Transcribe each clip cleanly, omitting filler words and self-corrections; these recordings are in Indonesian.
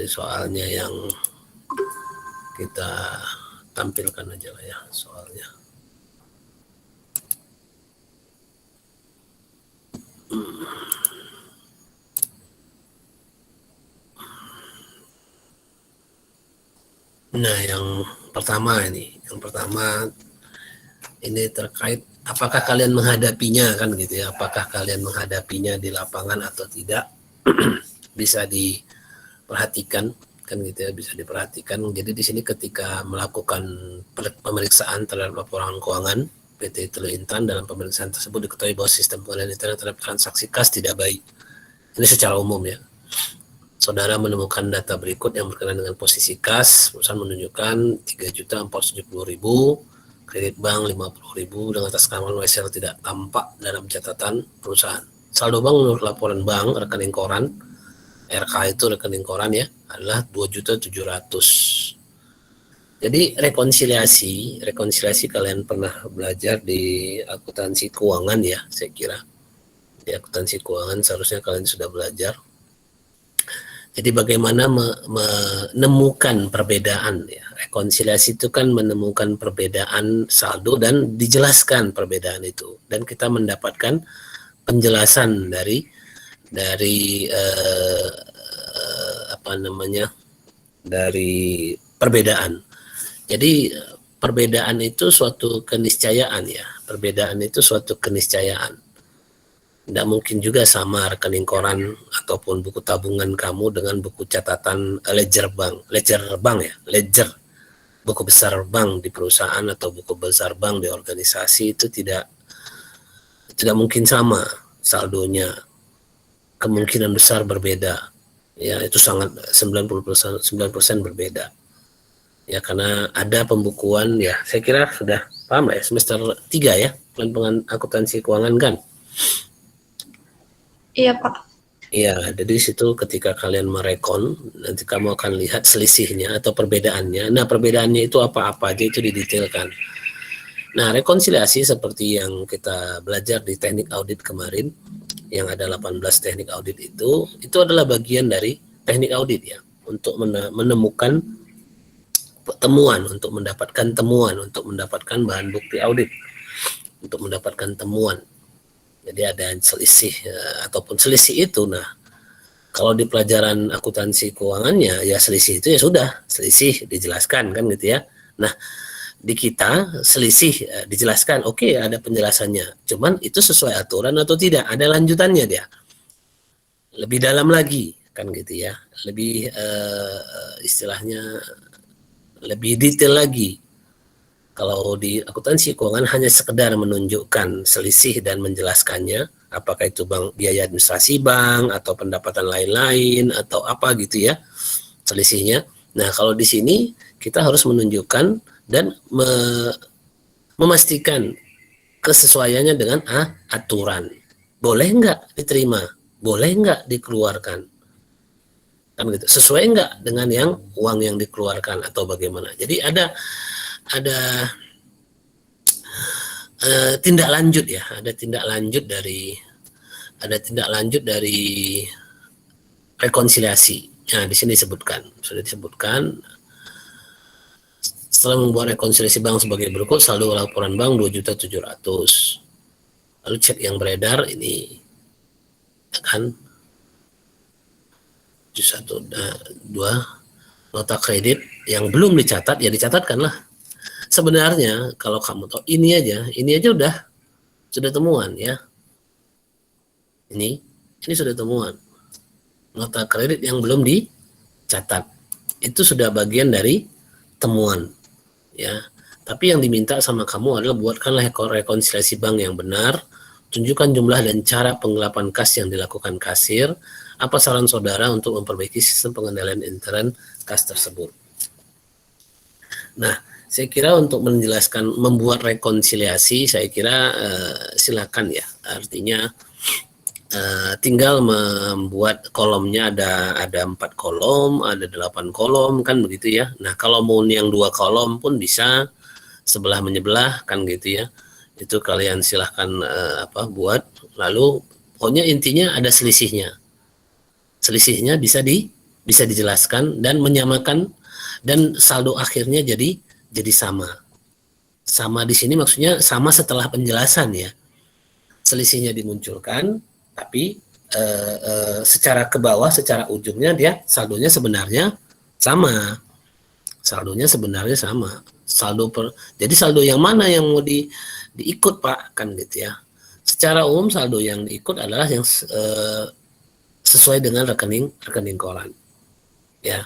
soalnya yang kita tampilkan aja lah ya soalnya. Nah, yang pertama ini terkait apakah kalian menghadapinya kan gitu ya, apakah kalian menghadapinya di lapangan atau tidak. Bisa diperhatikan kan gitu ya, bisa diperhatikan. Jadi di sini ketika melakukan pemeriksaan terhadap laporan keuangan PT Teluk Intan, dalam pemeriksaan tersebut diketahui bahwa sistem pengendalian internet terhadap transaksi kas tidak baik. Ini secara umum ya. Saudara menemukan data berikut yang berkenaan dengan posisi kas. Perusahaan menunjukkan 3.470.000, kredit bank 50.000 dengan atas nama WSL tidak tampak dalam catatan perusahaan. Saldo bank menurut laporan bank rekening koran, RK itu rekening koran ya, adalah 2.700.000. Jadi rekonsiliasi kalian pernah belajar di akuntansi keuangan ya, saya kira. Di akuntansi keuangan seharusnya kalian sudah belajar. Jadi bagaimana menemukan perbedaan ya. Rekonsiliasi itu kan menemukan perbedaan saldo dan dijelaskan perbedaan itu, dan kita mendapatkan penjelasan dari dari perbedaan. Jadi perbedaan itu suatu keniscayaan ya. Perbedaan itu suatu keniscayaan. Tidak mungkin juga sama rekening koran ataupun buku tabungan kamu dengan buku catatan ledger buku besar bank di perusahaan atau buku besar bank di organisasi. Itu tidak mungkin sama saldonya, kemungkinan besar berbeda ya, itu sangat 90% berbeda ya, karena ada pembukuan ya. Saya kira sudah paham ya, semester 3 ya, pelan akuntansi keuangan kan. Iya Pak. Iya, jadi di situ ketika kalian merekon, nanti kamu akan lihat selisihnya atau perbedaannya. Nah, perbedaannya itu apa-apa aja itu didetailkan. Nah, rekonsiliasi seperti yang kita belajar di teknik audit kemarin, yang ada 18 teknik audit itu adalah bagian dari teknik audit ya, untuk menemukan temuan, untuk mendapatkan temuan, untuk mendapatkan bahan bukti audit, untuk mendapatkan temuan. Jadi ada selisih ataupun selisih itu. Nah, kalau di pelajaran akuntansi keuangannya ya selisih itu ya sudah, selisih dijelaskan kan gitu ya. Nah, di kita selisih dijelaskan, oke, ada penjelasannya. Cuman itu sesuai aturan atau tidak, ada lanjutannya dia. Lebih dalam lagi kan gitu ya. Lebih istilahnya lebih detail lagi. Kalau di akuntansi keuangan hanya sekedar menunjukkan selisih dan menjelaskannya, apakah itu biaya administrasi bank atau pendapatan lain-lain atau apa gitu ya selisihnya. Nah, kalau di sini kita harus menunjukkan dan memastikan kesesuaiannya dengan aturan. Boleh nggak diterima? Boleh nggak dikeluarkan? Kan gitu. Sesuai nggak dengan yang uang yang dikeluarkan atau bagaimana? Jadi ada tindak lanjut ya, ada tindak lanjut dari rekonsiliasi. Nah, di sini sudah disebutkan setelah membuat rekonsiliasi bank sebagai berikut: saldo laporan bank 2.700.000. Lalu cek yang beredar ini kan 1, 2 nota kredit yang belum dicatat ya dicatatkanlah. Sebenarnya kalau kamu tahu ini aja sudah temuan ya. Ini sudah temuan. Nota kredit yang belum dicatat itu sudah bagian dari temuan ya. Tapi yang diminta sama kamu adalah buatkanlah rekonsiliasi bank yang benar, tunjukkan jumlah dan cara penggelapan kas yang dilakukan kasir. Apa saran saudara untuk memperbaiki sistem pengendalian intern kas tersebut? Nah, saya kira untuk menjelaskan membuat rekonsiliasi, saya kira silakan ya. Artinya tinggal membuat kolomnya, ada 4 kolom, ada 8 kolom kan begitu ya. Nah, kalau mau yang 2 kolom pun bisa, sebelah menyebelah kan gitu ya. Itu kalian silahkan buat. Lalu pokoknya intinya ada selisihnya. Selisihnya bisa bisa dijelaskan dan menyamakan, dan saldo akhirnya jadi sama. Sama di sini maksudnya sama setelah penjelasan ya. Selisihnya dimunculkan, tapi secara ke bawah, secara ujungnya dia saldonya sebenarnya sama. Saldonya sebenarnya sama. Jadi saldo yang mana yang mau diikut Pak, kan gitu ya. Secara umum saldo yang diikut adalah yang sesuai dengan rekening koran. Ya.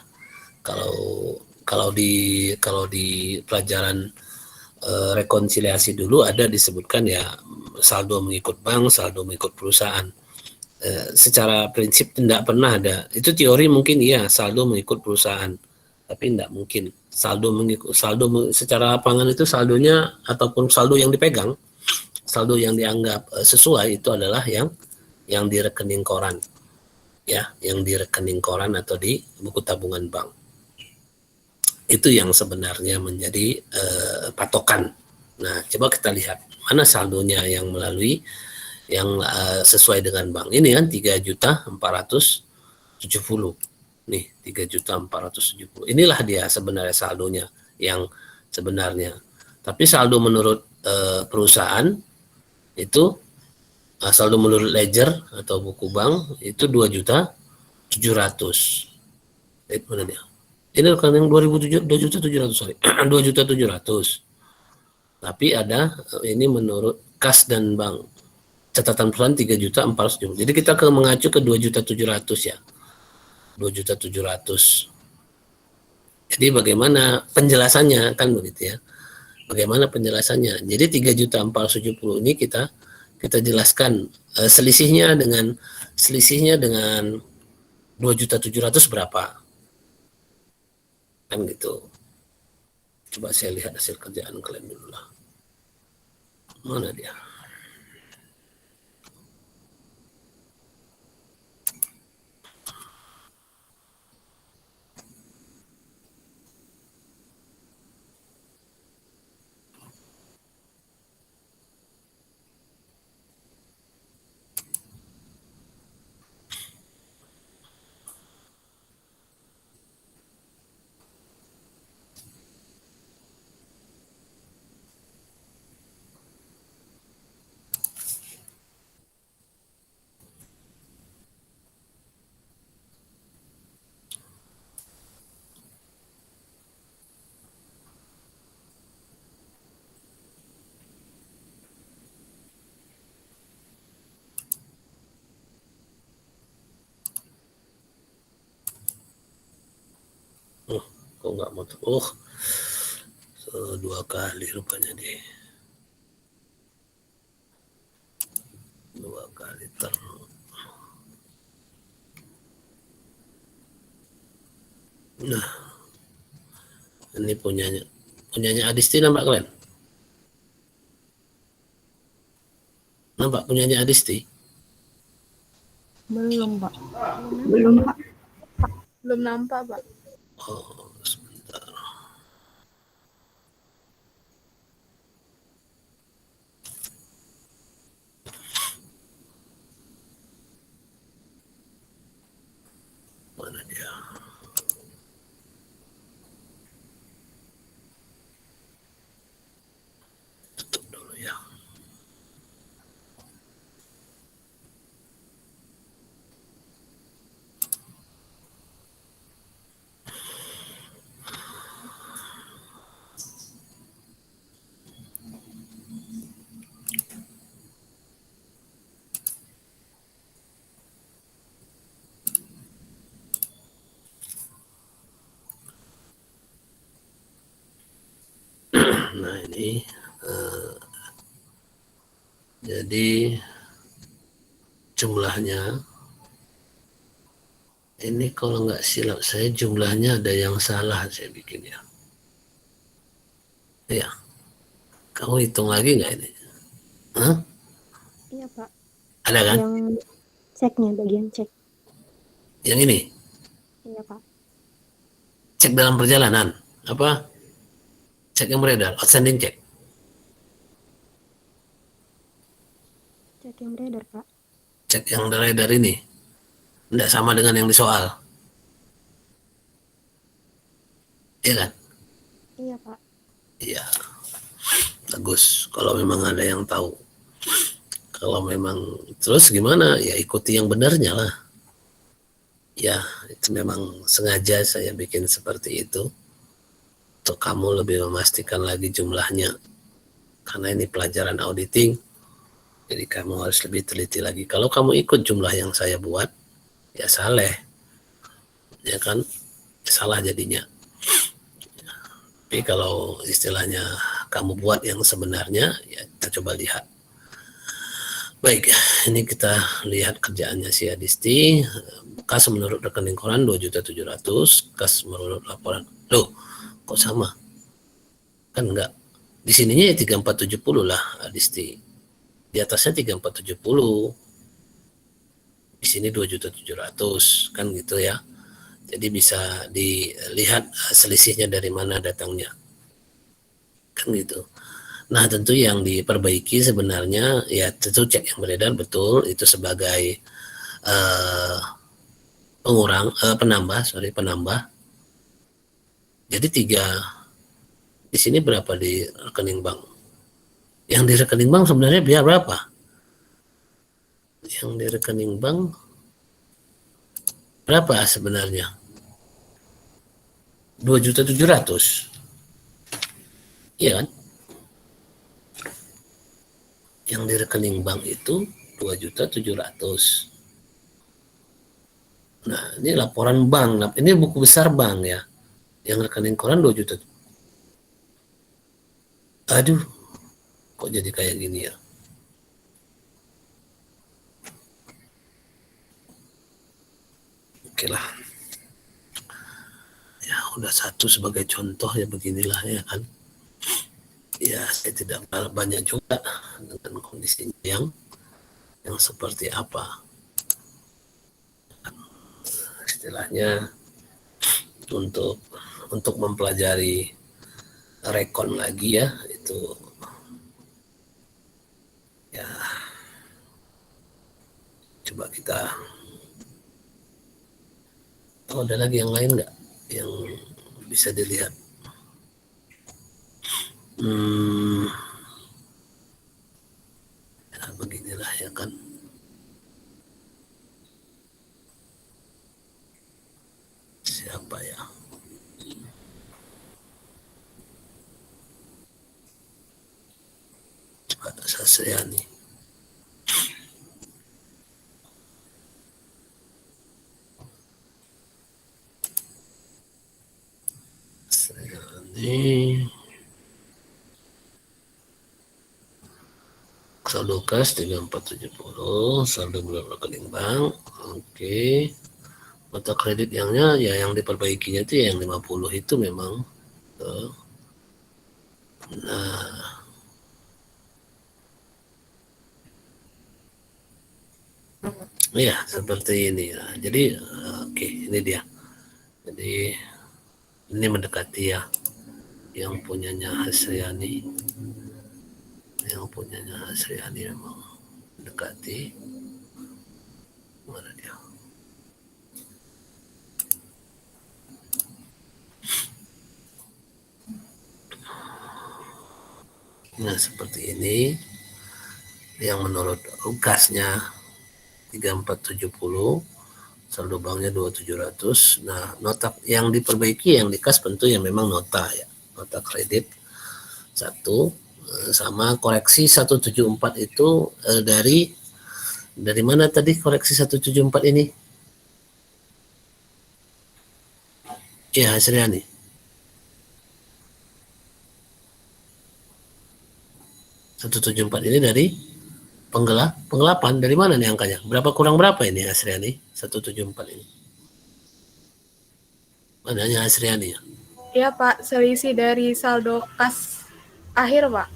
Kalau kalau di pelajaran rekonsiliasi dulu ada disebutkan ya saldo mengikut bank, saldo mengikut perusahaan. Secara prinsip tidak pernah ada. Itu teori mungkin iya saldo mengikut perusahaan, tapi tidak mungkin secara lapangan itu saldonya ataupun saldo yang dipegang, saldo yang dianggap sesuai itu adalah yang di rekening koran, ya, yang di rekening koran atau di buku tabungan bank. Itu yang sebenarnya menjadi patokan. Nah, coba kita lihat mana saldonya yang melalui yang sesuai dengan bank. Ini kan 3.470. Nih, 3.470. Inilah dia sebenarnya saldonya yang sebenarnya. Tapi saldo menurut perusahaan itu saldo menurut ledger atau buku bank itu 2.700.000. Mana dia? Ini kan yang 2.700.000, sorry. 2.700.000. Tapi ada ini menurut kas dan bank. Catatan perusahaan 3.470.000. Jadi kita mengacu ke 2.700.000 ya. 2.700.000. Jadi bagaimana penjelasannya kan begitu ya. Bagaimana penjelasannya? Jadi 3.470.000 ini kita jelaskan selisihnya dengan 2.700.000 berapa? Kan gitu. Coba saya lihat hasil kerjaan kalian dulu lah. Mana dia? Kok nggak mau? Dua kali rupanya deh. Dua kali Nah, ini punyanya Adisti, nampak kalian? Nampak punyanya Adisti? Belum, Pak. Belum nampak, Pak. Oh, sebentar. Mana dia? Tutup dulu ya. Nah ini jadi jumlahnya ini kalau nggak silap saya jumlahnya ada yang salah saya bikin ya. Ya, kamu hitung lagi nggak ini? Hah? Iya, Pak. Ada kan? Yang ceknya, bagian cek. Yang ini? Iya, Pak. Cek dalam perjalanan? Apa? Cek yang beredar? Outstanding cek? Cek yang beredar, Pak. Cek yang beredar ini? Tidak sama dengan yang di soal? Iya kan? Iya, Pak. Iya, bagus. Kalau memang ada yang tahu. Kalau memang terus gimana? Ya ikuti yang benarnya lah. Ya, itu memang sengaja saya bikin seperti itu. Untuk kamu lebih memastikan lagi jumlahnya. Karena ini pelajaran auditing, jadi kamu harus lebih teliti lagi. Kalau kamu ikut jumlah yang saya buat, ya salah, ya kan? Salah jadinya. Tapi kalau istilahnya kamu buat yang sebenarnya, ya kita coba lihat. Baik, ini kita lihat kerjaannya si Adisti. Kas menurut rekening koran 2.700.000, kas menurut laporan. Loh, kok sama? Kan enggak. Di sininya ya 3470 lah Adisti. Di atasnya 3470. Di sini 2.700.000 kan gitu ya. Jadi bisa dilihat selisihnya dari mana datangnya. Kan gitu. Nah, tentu yang diperbaiki sebenarnya ya tentu cek yang beredar betul itu sebagai uh, penambah. Jadi tiga di sini berapa di rekening bank? Yang di rekening bank sebenarnya biar berapa? Yang di rekening bank berapa sebenarnya? 2.700.000. Iya kan? Yang di rekening bank itu 2.700.000. Nah, ini laporan bank. Ini buku besar bank ya. Yang rekening koran 2 juta. Aduh, kok jadi kayak gini ya? Oke lah. Ya, udah satu sebagai contoh ya beginilah ya kan. Ya, saya tidak banyak juga dengan kondisinya yang seperti apa. Istilahnya untuk mempelajari rekon lagi ya itu ya coba kita ada lagi yang lain nggak yang bisa dilihat. Ya beginilah ya kan. Siapa ya? Ada Sasriani. Ini saldo kas 3470, saldo bulan rekening bank. Oke. Mata kredit yang diperbaikinya itu yang 50 itu memang nah ya seperti ini ya. Jadi oke, ini dia. Jadi ini mendekati ya yang punyanya Hasriani. Yang punyanya Hasriani memang mendekati. Mana dia? Nah, seperti ini yang menurut UKASnya 3470, saldo banknya 2700. Nah, nota yang diperbaiki yang dikas tentu yang memang nota ya. Nota kredit satu sama koreksi 174 itu dari mana tadi koreksi 174 ini? Ya, Hasriani. 174 ini dari penggelapan dari mana nih angkanya? Berapa kurang berapa ini Hasriani? 174 ini. Mananya Hasriani ya? Iya Pak, selisih dari saldo kas akhir Pak.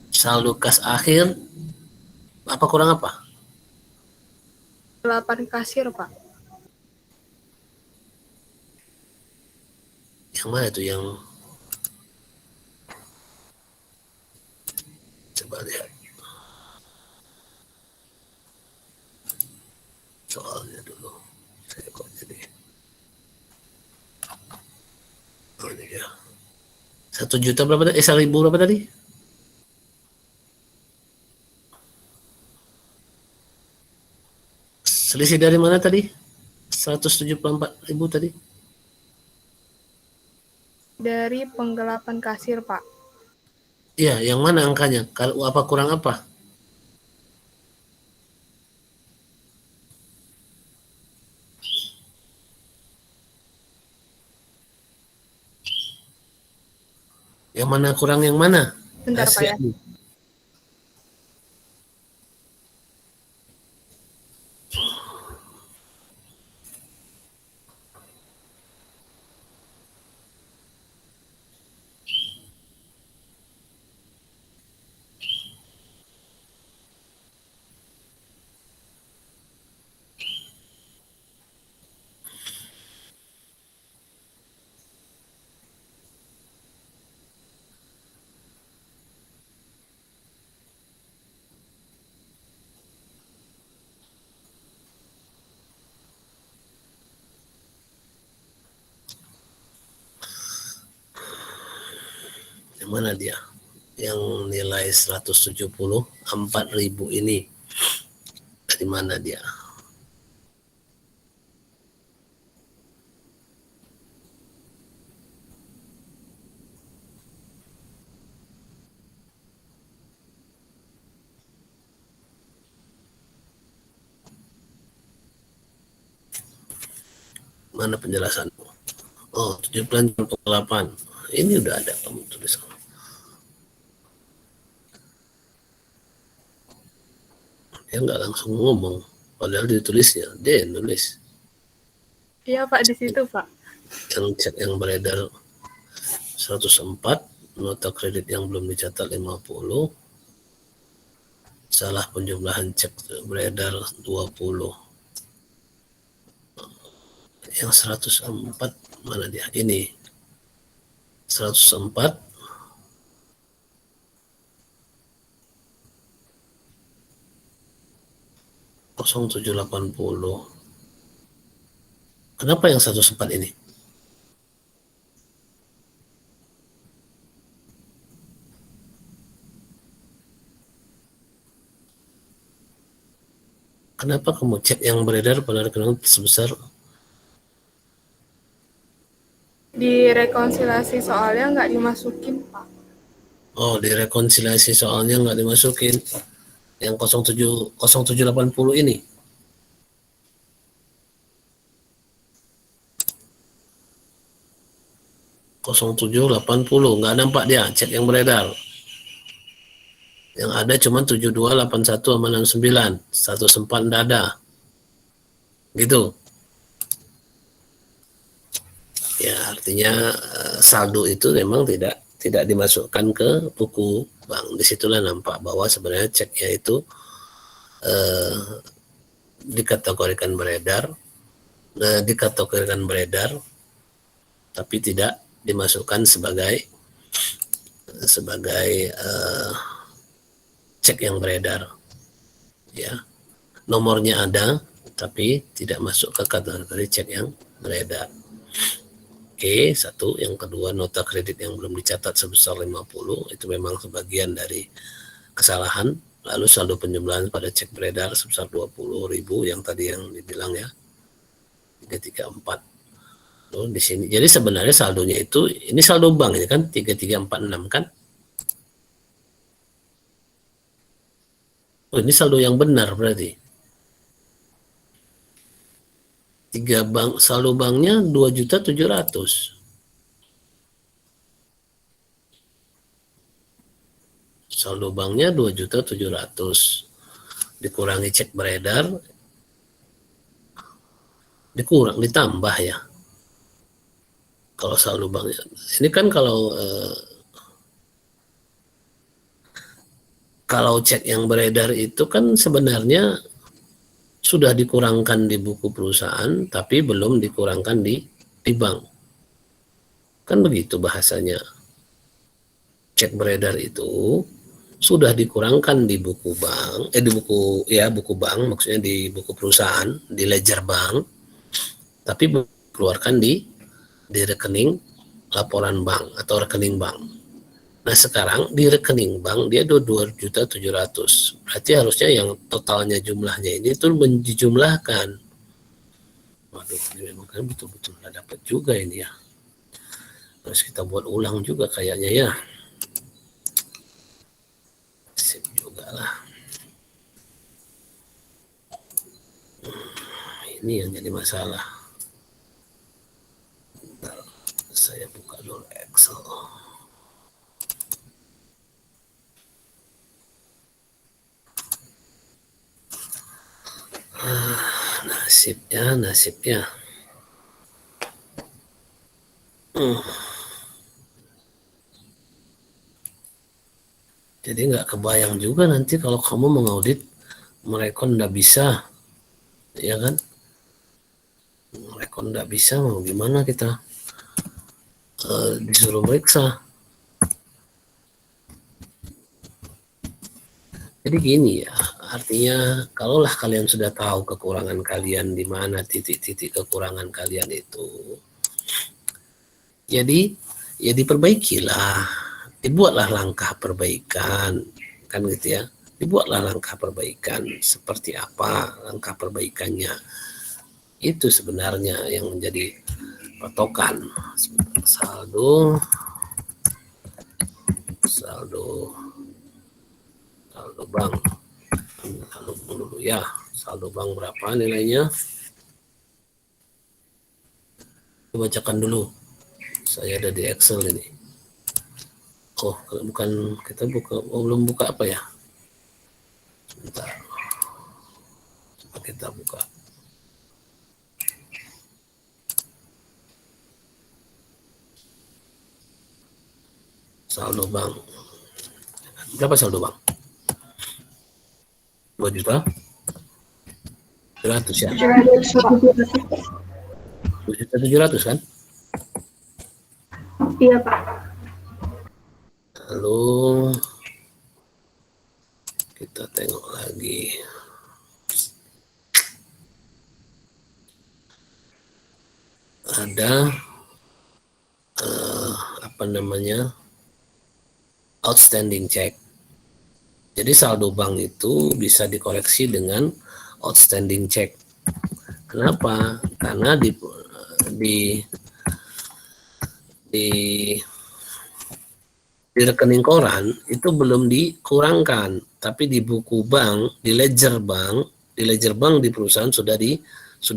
Saldo kas akhir apa kurang apa? 8 kasir Pak. Yang mana itu yang coba lihat soalnya dulu. Saya kok jadi Oh, ini dia. 1 juta berapa tadi? 1.000 berapa tadi? Selisih dari mana tadi? 174.000 tadi? Dari penggelapan kasir, Pak. Iya, yang mana angkanya? Kalau apa kurang apa? Yang mana kurang yang mana? Bentar, Pak ya. Yang mana dia? Yang nilai 174.000 ini. Dari mana dia? Mana penjelasanmu? Oh, 7,8. Ini udah ada kamu tulis. Dia nggak langsung ngomong, padahal ditulisnya. Dia nulis. Iya, Pak, di situ, Pak. Yang cek yang beredar 104, nota kredit yang belum dicatat 50, salah penjumlahan cek beredar 20. Yang 104 mana dia? Ini 104 0780. Kenapa yang 104 ini? Kenapa kamu cek yang beredar pada rekening sebesar? Di rekonsiliasi soalnya nggak dimasukin, Pak. Oh, direkonsiliasi soalnya nggak dimasukin. Yang 0780 ini. 0780 nggak nampak dia cek yang beredar. Yang ada cuma 7281 sama 69, 104 nggak ada. Gitu. Ya, artinya saldo itu memang tidak dimasukkan ke buku bank. Disitulah nampak bahwa sebenarnya ceknya itu dikategorikan beredar, tapi tidak dimasukkan sebagai cek yang beredar. Ya, nomornya ada, tapi tidak masuk ke kategori cek yang beredar. Oke, satu. Yang kedua, nota kredit yang belum dicatat sebesar 50, itu memang sebagian dari kesalahan. Lalu saldo penjumlahan pada cek beredar sebesar 20.000 yang tadi yang dibilang ya, 334. Tuh, di sini. Jadi sebenarnya saldonya itu, ini saldo bank ini kan, 3346 kan? Oh, ini saldo yang benar berarti. Saldo banknya 2.700.000. Saldo banknya 2.700.000. Dikurangi cek beredar, ditambah ya. Kalau saldo banknya, ini kan kalau cek yang beredar itu kan sebenarnya sudah dikurangkan di buku perusahaan, tapi belum dikurangkan di bank. Kan begitu bahasanya. Cek beredar itu sudah dikurangkan di buku bank, buku bank, maksudnya di buku perusahaan, di ledger bank, tapi keluarkan di rekening laporan bank atau rekening bank. Nah sekarang di rekening bank dia 2.700.000, berarti harusnya yang totalnya jumlahnya ini tuh dijumlahkan. Waduh, ini memang kan betul-betul nggak dapat juga ini ya. Terus kita buat ulang juga kayaknya ya. Sip juga lah. Ini yang jadi masalah. Bentar, saya buka dulu Excel. Nasibnya. Jadi nggak kebayang juga nanti kalau kamu mengaudit mereka nggak bisa, ya kan? Mereka nggak bisa, mau gimana kita disuruh meriksa. Jadi gini ya, artinya kalaulah kalian sudah tahu kekurangan kalian di mana titik-titik kekurangan kalian itu, jadi ya diperbaikilah, dibuatlah langkah perbaikan, kan gitu ya. Dibuatlah langkah perbaikan. Seperti apa langkah perbaikannya? Itu sebenarnya yang menjadi patokan. Saldo bank. Saldo dulu ya. Saldo bank berapa nilainya? Bacakan dulu. Saya ada di Excel ini. Oh, bukan, kita buka, belum buka apa ya? Sebentar. Coba kita buka. Saldo bank. Berapa saldo bank? 2.700.000 ya? 2.700.000 kan? Iya, Pak. Lalu kita tengok lagi. Ada apa namanya? Outstanding check. Jadi saldo bank itu bisa dikoreksi dengan outstanding check. Kenapa? Karena di rekening koran itu belum dikurangkan, tapi di buku bank, di ledger bank di perusahaan sudah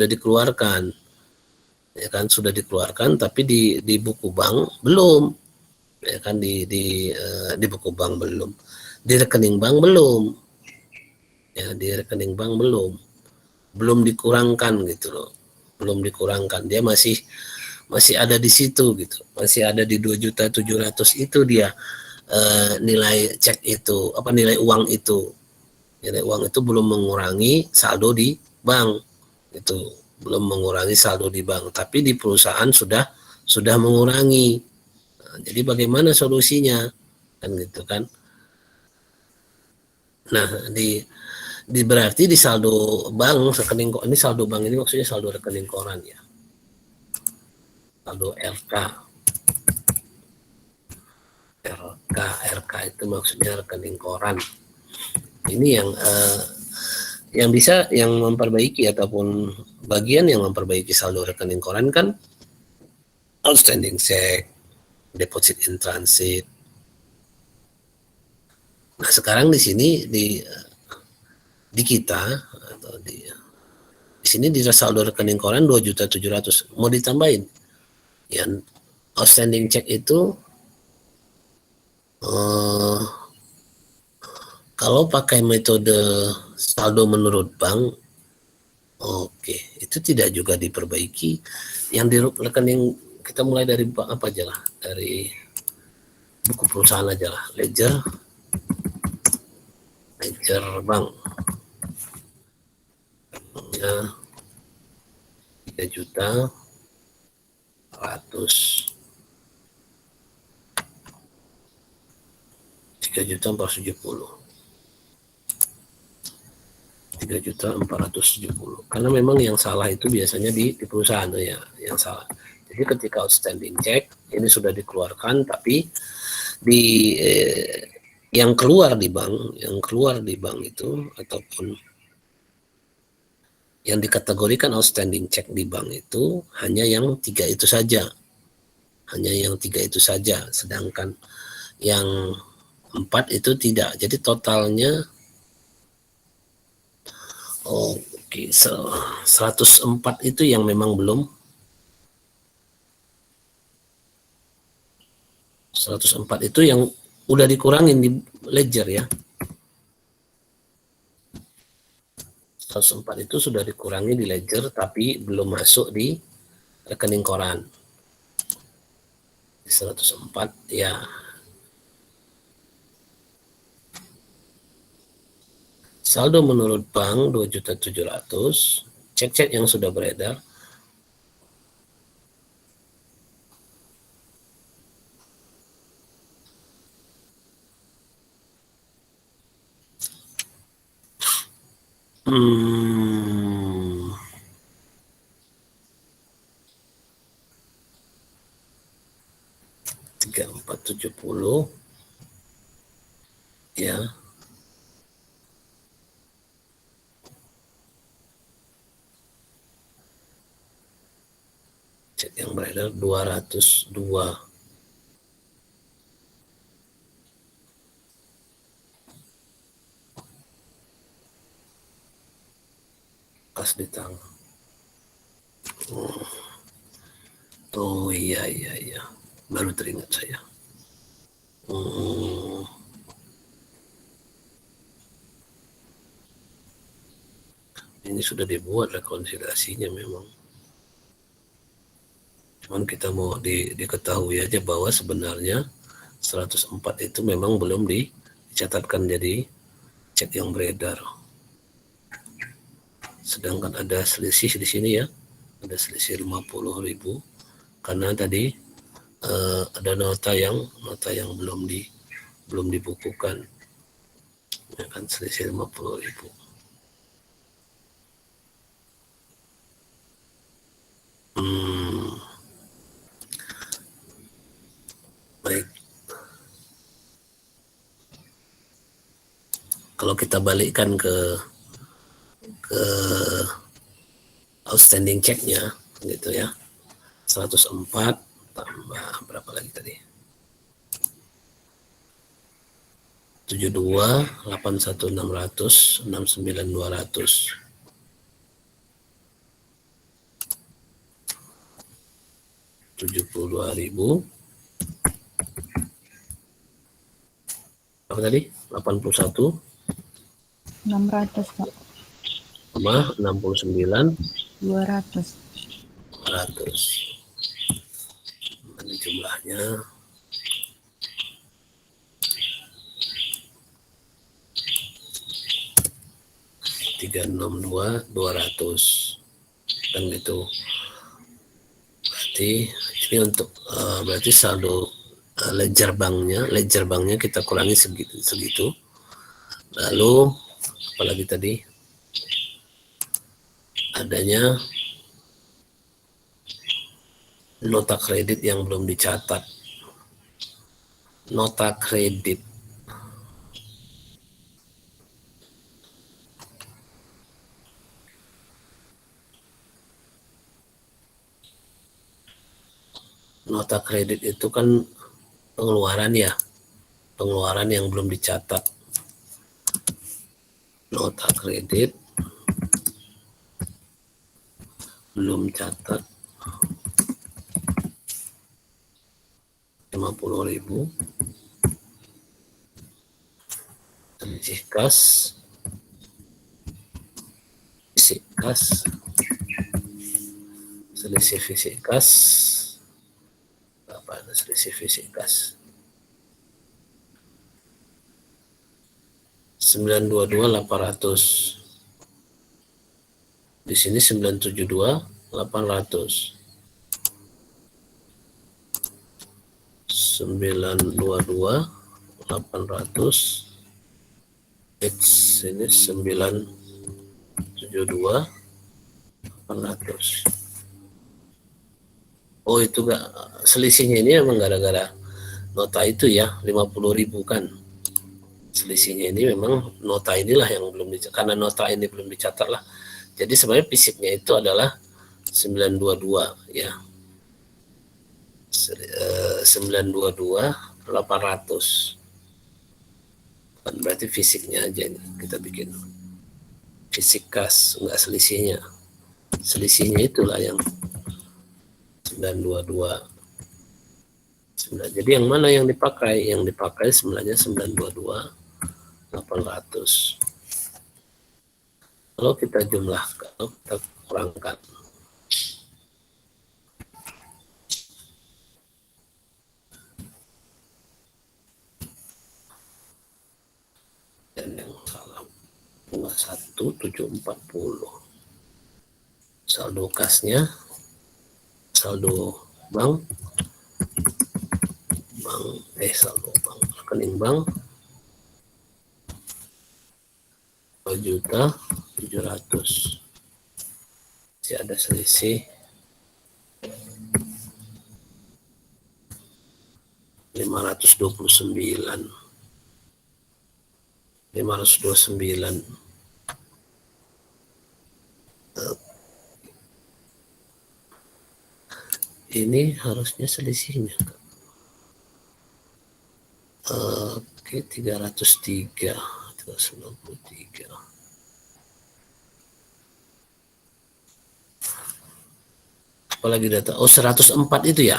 dikeluarkan, ya kan, sudah dikeluarkan, tapi di buku bank belum, ya kan, di buku bank belum, di rekening bank belum, ya, di rekening bank belum dikurangkan gitu loh, belum dikurangkan, dia masih ada di situ gitu, masih ada di 2.700.000 itu dia nilai cek itu, apa, nilai uang itu belum mengurangi saldo di bank, itu belum mengurangi saldo di bank, tapi di perusahaan sudah mengurangi. Nah, jadi bagaimana solusinya, kan gitu kan? Nah, berarti di saldo bank rekening, ini saldo bank ini maksudnya saldo rekening koran ya, saldo RK itu maksudnya rekening koran. Ini yang bisa yang memperbaiki ataupun bagian yang memperbaiki saldo rekening koran kan outstanding check, deposit in transit. Nah sekarang di sini di kita atau di sini di saldo rekening koran 2.700.000, mau ditambahin yang outstanding check itu kalau pakai metode saldo menurut bank, oke, itu tidak juga diperbaiki. Yang di rekening kita mulai dari bank apa aja lah, dari buku perusahaan aja lah, ledger bank ya, 3.470.000. 3.470.000. Karena memang yang salah itu biasanya di perusahaan ya, yang salah. Jadi Jadi ketika outstanding check ini sudah dikeluarkan, tapi di yang keluar di bank itu ataupun yang dikategorikan outstanding check di bank itu hanya yang 3 itu saja. Sedangkan yang 4 itu tidak. Jadi totalnya 104 itu yang memang belum 104 itu yang udah dikurangin di ledger ya. 104 itu sudah dikurangi di ledger tapi belum masuk di rekening koran. 104 ya. Saldo menurut bank 2.700.000. Cek-cek yang sudah beredar. Hmm. $3.470 ya. Cek yang beredar 202. Kas di tangan. Oh iya. Baru teringat saya. Ini sudah dibuat rekonsiliasinya memang. Cuman kita mau diketahui aja bahwa sebenarnya 104 itu memang belum dicatatkan jadi cek yang beredar. Sedangkan ada selisih di sini ya. Ada selisih 50.000 karena tadi ada nota yang belum dibukukan. Ya kan, selisih 50.000. Baik. Kalau kita balikkan ke outstanding check-nya gitu ya. 104 tambah berapa lagi tadi? 72, 81, 600, 69, 200. $72.000. Apa tadi? 81 600 Pak. sama 69 200. 200. Ini jumlahnya 362.200 kan gitu. Berarti ini untuk berarti saldo ledger banknya kita kurangi segitu. Lalu apalagi tadi adanya nota kredit yang belum dicatat. Nota kredit itu kan pengeluaran yang belum dicatat. Nota kredit belum catat 50.000. Selisih kas selisih fisik kas berapa? Ada selisih fisik kas 922.800. Di sini 972.800. 922.800 X ini 972.800. Oh itu gak, selisihnya ini emang gara-gara nota itu ya, 50.000 kan. Selisihnya ini memang nota inilah yang belum dicatat, karena nota ini belum dicatat lah. Jadi sebenarnya fisiknya itu adalah 922 ya. 922 800. Berarti fisiknya aja ini kita bikin. Fisik kas, enggak selisihnya. Selisihnya itulah yang 922. Jadi yang mana yang dipakai? Yang dipakai sebenarnya 922 800. Kalau kita jumlahkan, kalau kita kurangkan, dan yang salah 1740. Saldo kasnya, saldo bank, saldo bank, rekening bank 2.700.000. Masih ada selisih 529. Ini harusnya selisihnya. Oke, 303, 393. Apalagi data, 104 itu ya.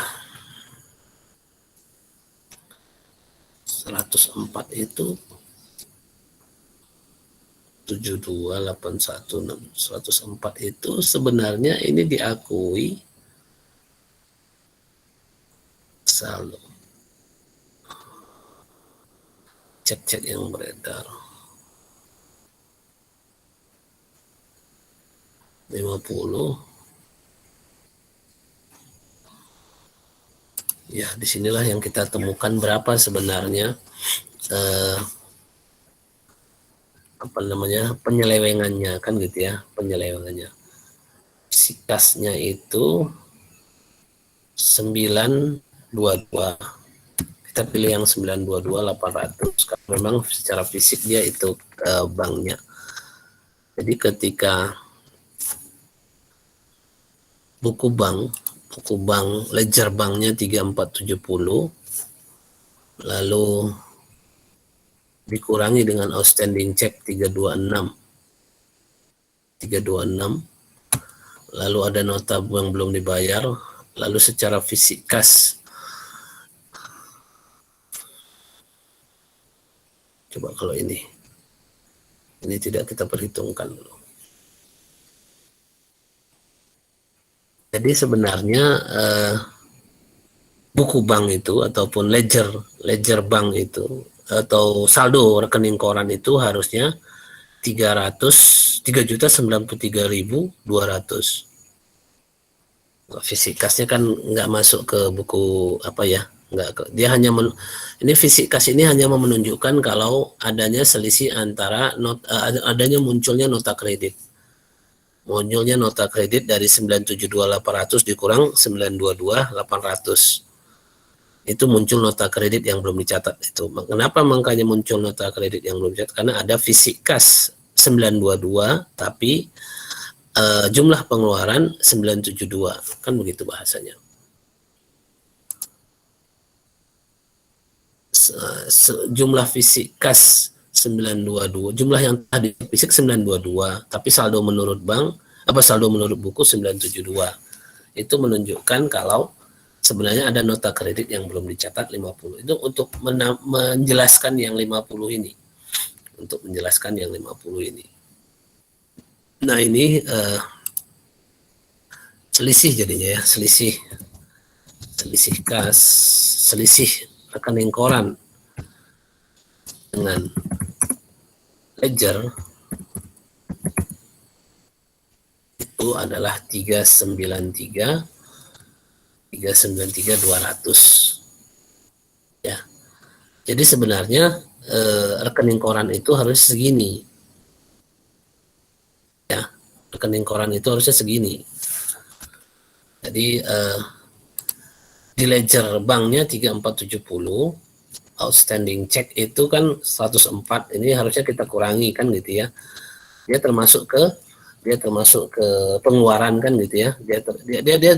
104 itu 72816. 104 itu sebenarnya ini diakui saldo. Cek yang beredar 50. Ya, disinilah yang kita temukan berapa sebenarnya penyelewengannya kan gitu ya, penyelewengannya. Sikasnya itu 922. Kita pilih yang 922 800 karena memang secara fisik dia itu banknya. Jadi ketika buku bank ledger banknya 3470 lalu dikurangi dengan outstanding check 326 lalu ada nota yang belum dibayar, lalu secara fisik kas. Coba kalau ini tidak kita perhitungkan dulu. Jadi sebenarnya buku bank itu ataupun ledger bank itu atau saldo rekening koran itu harusnya 393.200. Fisik kasnya kan nggak masuk ke buku apa ya, dia hanya ini fisik kas ini hanya menunjukkan kalau adanya selisih antara adanya munculnya nota kredit. Munculnya nota kredit dari 972.800 dikurang 922.800. Itu muncul nota kredit yang belum dicatat itu. Kenapa makanya muncul nota kredit yang belum dicatat? Karena ada fisik kas 922 tapi jumlah pengeluaran 972. Kan begitu bahasanya. Jumlah fisik kas 922, jumlah yang tadi fisik 922, tapi saldo menurut bank saldo menurut buku 972. Itu menunjukkan kalau sebenarnya ada nota kredit yang belum dicatat 50. Itu untuk menjelaskan yang 50 ini. Untuk menjelaskan yang 50 ini. Nah, ini selisih jadinya ya, selisih kas, selisih rekening koran dengan ledger itu adalah 393.200 ya. Jadi sebenarnya rekening koran itu harus segini ya, rekening koran itu harusnya segini. Jadi di ledger banknya 3470, outstanding check itu kan 104, ini harusnya kita kurangi kan gitu ya. Dia termasuk ke pengeluaran kan gitu ya. Dia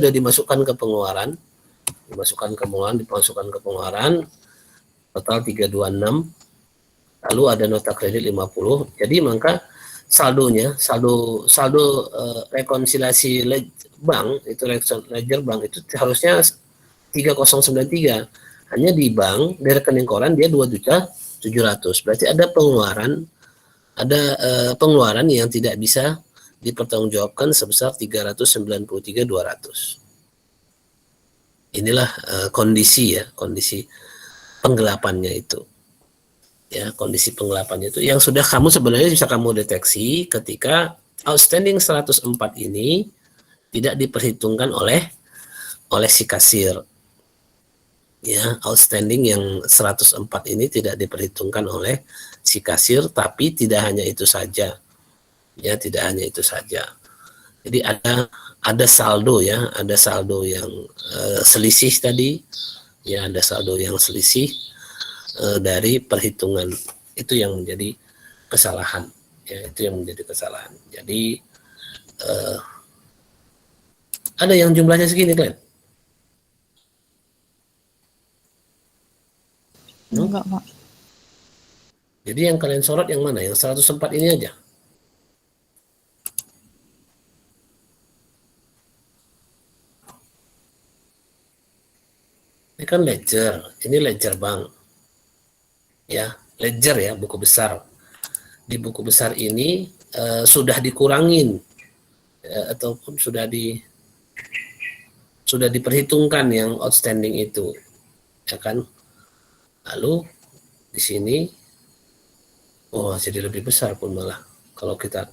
sudah dimasukkan ke pengeluaran, dimasukkan ke pengeluaran total 326, lalu ada nota kredit 50. Jadi maka saldonya, saldo rekonsiliasi bank itu, ledger bank itu harusnya 3093. Hanya di bank, di rekening koran dia 2.700.000. Berarti ada pengeluaran yang tidak bisa dipertanggungjawabkan sebesar 393.200. Inilah kondisi penggelapannya itu. Ya, kondisi penggelapannya itu yang sudah sebenarnya bisa kamu deteksi ketika outstanding 104 ini tidak diperhitungkan oleh si kasir. Ya, outstanding yang 104 ini tidak diperhitungkan oleh si kasir, tapi tidak hanya itu saja. Ya, tidak hanya itu saja. Jadi ada saldo ya, ada saldo yang selisih tadi. Ya, ada saldo yang selisih dari perhitungan, itu yang menjadi kesalahan. Ya, itu yang menjadi kesalahan. Jadi ada yang jumlahnya segini, Glenn? Enggak, Pak. Jadi yang kalian sorot yang mana? Yang 104 ini aja? Ini kan ledger, ini ledger bank. Ya, ledger ya, buku besar. Di buku besar ini sudah dikurangin ataupun sudah diperhitungkan yang outstanding itu, ya kan? Lalu di sini, jadi lebih besar pun malah kalau kita,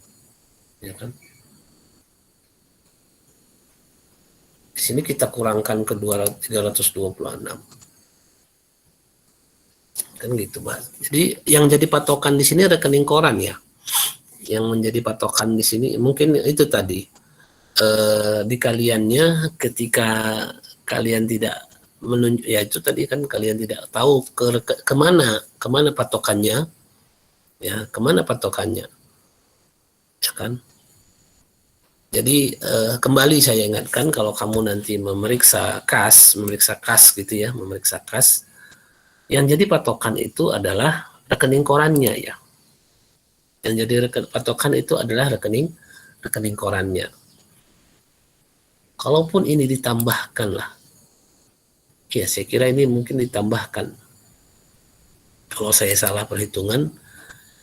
ya kan? Di sini kita kurangkan ke 326. Kan gitu, Mas. Jadi yang jadi patokan di sini rekening koran ya. Yang menjadi patokan di sini mungkin itu tadi di kaliannya, ketika kalian tidak ya itu tadi kan, kalian tidak tahu kemana patokannya, ya kemana patokannya, ya kan. Jadi kembali saya ingatkan, kalau kamu nanti memeriksa kas gitu ya, memeriksa kas, yang jadi patokan itu adalah rekening korannya ya. Yang jadi patokan itu adalah rekening korannya. Kalaupun ini ditambahkan lah, ya saya kira ini mungkin ditambahkan. Kalau saya salah perhitungan,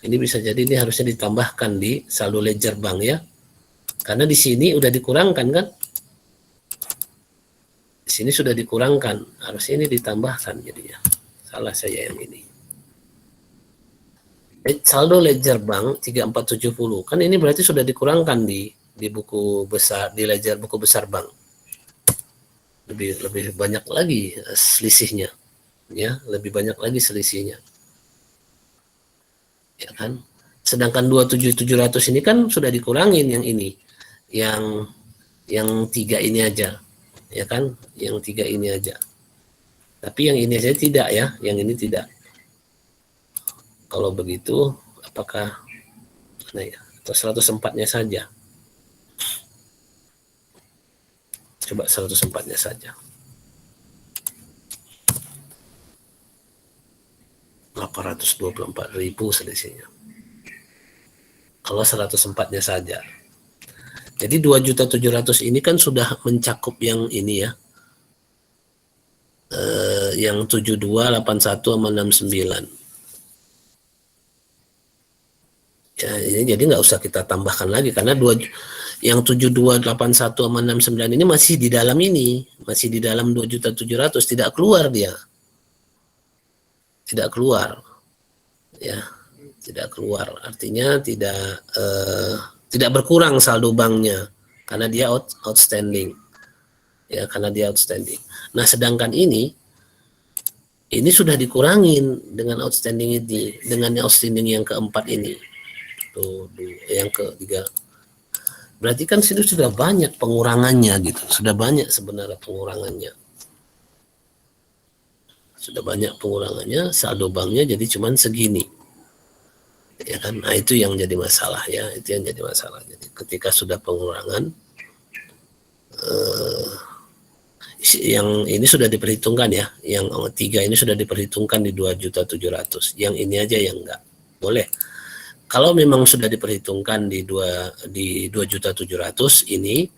ini bisa jadi ini harusnya ditambahkan di saldo ledger bank ya. Karena di sini udah dikurangkan kan? Di sini sudah dikurangkan, harusnya ini ditambahkan jadinya. Salah saya yang ini. Saldo ledger bank 3470 kan ini berarti sudah dikurangkan di buku besar, di ledger buku besar bank. Lebih banyak lagi selisihnya. Ya, lebih banyak lagi selisihnya. Ya kan? Sedangkan 27.700 ini kan sudah dikurangin yang ini. Yang 3 ini aja. Ya kan? Yang 3 ini aja. Tapi yang ini saja tidak ya, yang ini tidak. Kalau begitu, apakah atau 104-nya saja? Coba 104-nya saja. 824.000 selisihnya. Kalau 104-nya saja. Jadi 2.700.000 ini kan sudah mencakup yang ini ya. Yang 7281 sama 69. Ya, ini jadi nggak usah kita tambahkan lagi karena yang 7281 sama 69 ini masih di dalam ini, masih di dalam 2.700.000, tidak keluar dia. Tidak keluar. Ya, tidak keluar. Artinya tidak berkurang saldo banknya karena dia outstanding. Ya, karena dia outstanding. Nah, sedangkan ini sudah dikurangin dengan outstanding ini, dengan outstanding yang keempat ini. Tuh, yang ketiga. Berarti kan sini sudah banyak pengurangannya gitu. Sudah banyak sebenarnya pengurangannya. sudah banyak pengurangannya, saldo banknya jadi cuman segini. Ya kan? Nah, itu yang jadi masalah ya, itu yang jadi masalah. Jadi ketika sudah pengurangan yang ini sudah diperhitungkan ya, yang 3 ini sudah diperhitungkan di 2.700.000. Yang ini aja yang enggak. Boleh. Kalau memang sudah diperhitungkan di 2.700.000 ini,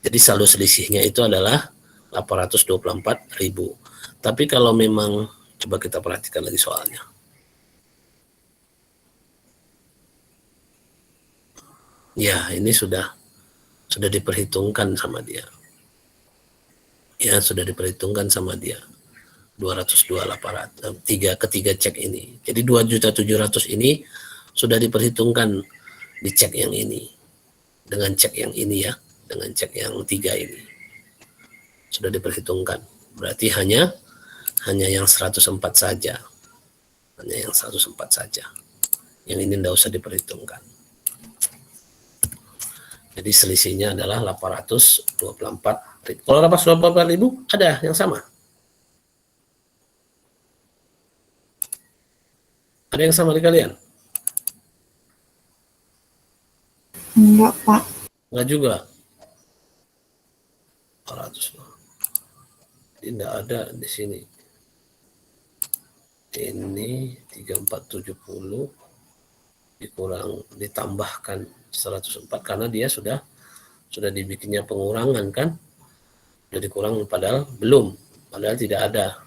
jadi saldo selisihnya itu adalah 824.000. Tapi kalau memang, coba kita perhatikan lagi soalnya. Ya, ini sudah diperhitungkan sama dia. Ya, sudah diperhitungkan sama dia. 202.800, ketiga cek ini. Jadi 2.700.000 ini sudah diperhitungkan di cek yang ini. Dengan cek yang ini ya, dengan cek yang 3 ini. Sudah diperhitungkan. Berarti hanya yang 104 saja. Hanya yang 104 saja. Yang ini tidak usah diperhitungkan. Jadi selisihnya adalah 824.000. Kalau 824.000 ada yang sama. Ada yang sama di kalian? Enggak, Pak. Enggak juga. 400. Tidak ada di sini. Ini 3470 ditambahkan 104 karena dia sudah dibikinnya pengurangan kan, sudah dikurang padahal belum, padahal tidak ada.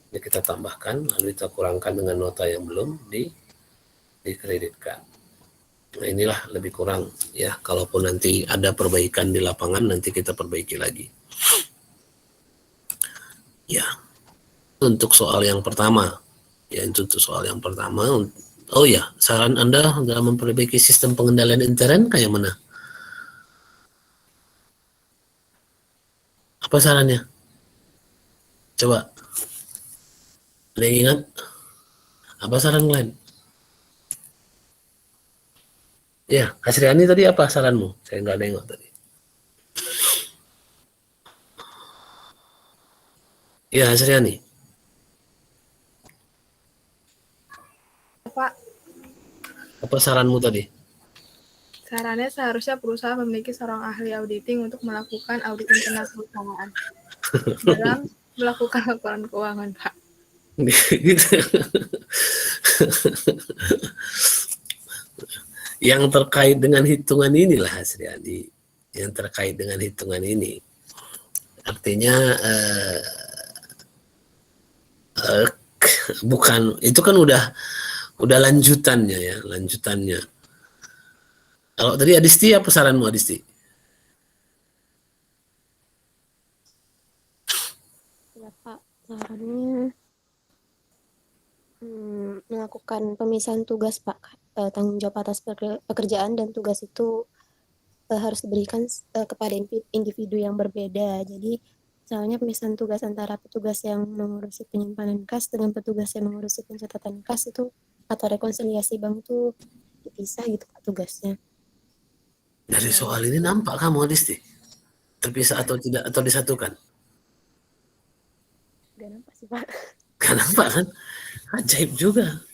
Jadi kita tambahkan lalu kita kurangkan dengan nota yang belum dikreditkan. Nah, inilah lebih kurang ya, kalaupun nanti ada perbaikan di lapangan nanti kita perbaiki lagi. Ya, untuk soal yang pertama ya, itu untuk soal yang pertama. Oh ya, saran Anda dalam memperbaiki sistem pengendalian intern kayak mana? Apa sarannya? Coba. Ada yang ingat? Apa saran kalian? Ya, Hasriani tadi apa saranmu? Saya nggak nengok tadi. Ya, Hasriani. Pak, Apa saranmu tadi? sarannya seharusnya perusahaan memiliki seorang ahli auditing untuk melakukan audit internal perusahaan dalam melakukan laporan keuangan, Pak. Gitu. Yang terkait dengan hitungan inilah Hasriani. Yang terkait dengan hitungan ini. Artinya bukan, itu kan udah lanjutannya ya, lanjutannya. Kalau tadi Adisti, apa saranmu Adisti? Ya Pak, sarannya melakukan pemisahan tugas Pak. Tanggung jawab atas pekerjaan dan tugas itu harus diberikan kepada individu yang berbeda. Jadi misalnya pemisahan tugas antara petugas yang mengurusi penyimpanan kas dengan petugas yang mengurusi pencatatan kas itu atau rekonsiliasi bank itu dipisah gitu Pak tugasnya. Dari soal ini nampak kamu Adisti? Terpisah atau tidak, atau disatukan? Gak nampak sih Pak. Gak nampak kan? Ajaib juga.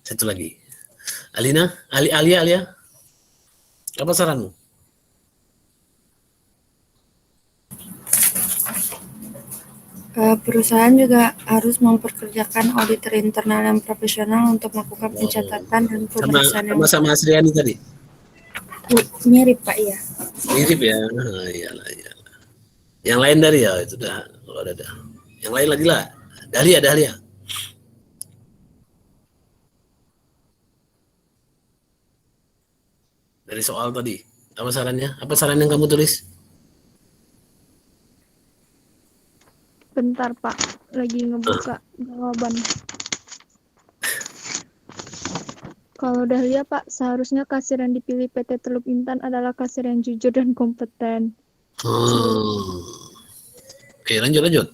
Satu lagi. Alia. Apa saranmu? Perusahaan juga harus memperkerjakan auditor internal yang profesional untuk melakukan pencatatan dan pemeriksaan yang Sama Asriani tadi? mirip, Pak, ya. Mirip ya? Iyalah. Yang lain dari ya, itu dah. Kalau ada. Yang lain lagi lah. Dahlia. Dari soal tadi. Apa sarannya? Apa saran yang kamu tulis? Bentar Pak, lagi ngebuka jawaban. Kalau Dahlia Pak, seharusnya kasir yang dipilih PT Teluk Intan adalah kasir yang jujur dan kompeten. Oke, lanjut.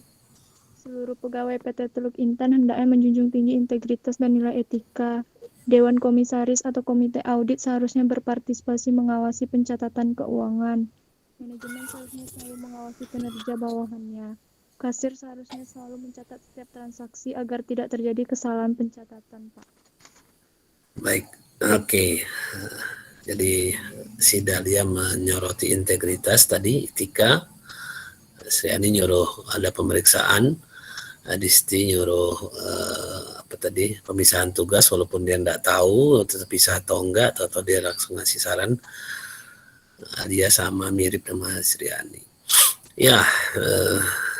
Seluruh pegawai PT Teluk Intan hendaknya menjunjung tinggi integritas dan nilai etika. Dewan Komisaris atau Komite Audit seharusnya berpartisipasi mengawasi pencatatan keuangan. Manajemen seharusnya selalu mengawasi kinerja bawahannya. Kasir seharusnya selalu mencatat setiap transaksi agar tidak terjadi kesalahan pencatatan, Pak. Baik, oke. Jadi si Dahlia menyoroti integritas tadi, etika. Sri Ani nyuruh ada pemeriksaan, Adisti nyuruh apa tadi, pemisahan tugas walaupun dia enggak tahu terpisah atau enggak, atau dia langsung ngasih saran. Dia sama mirip sama Sri Ani. Ya,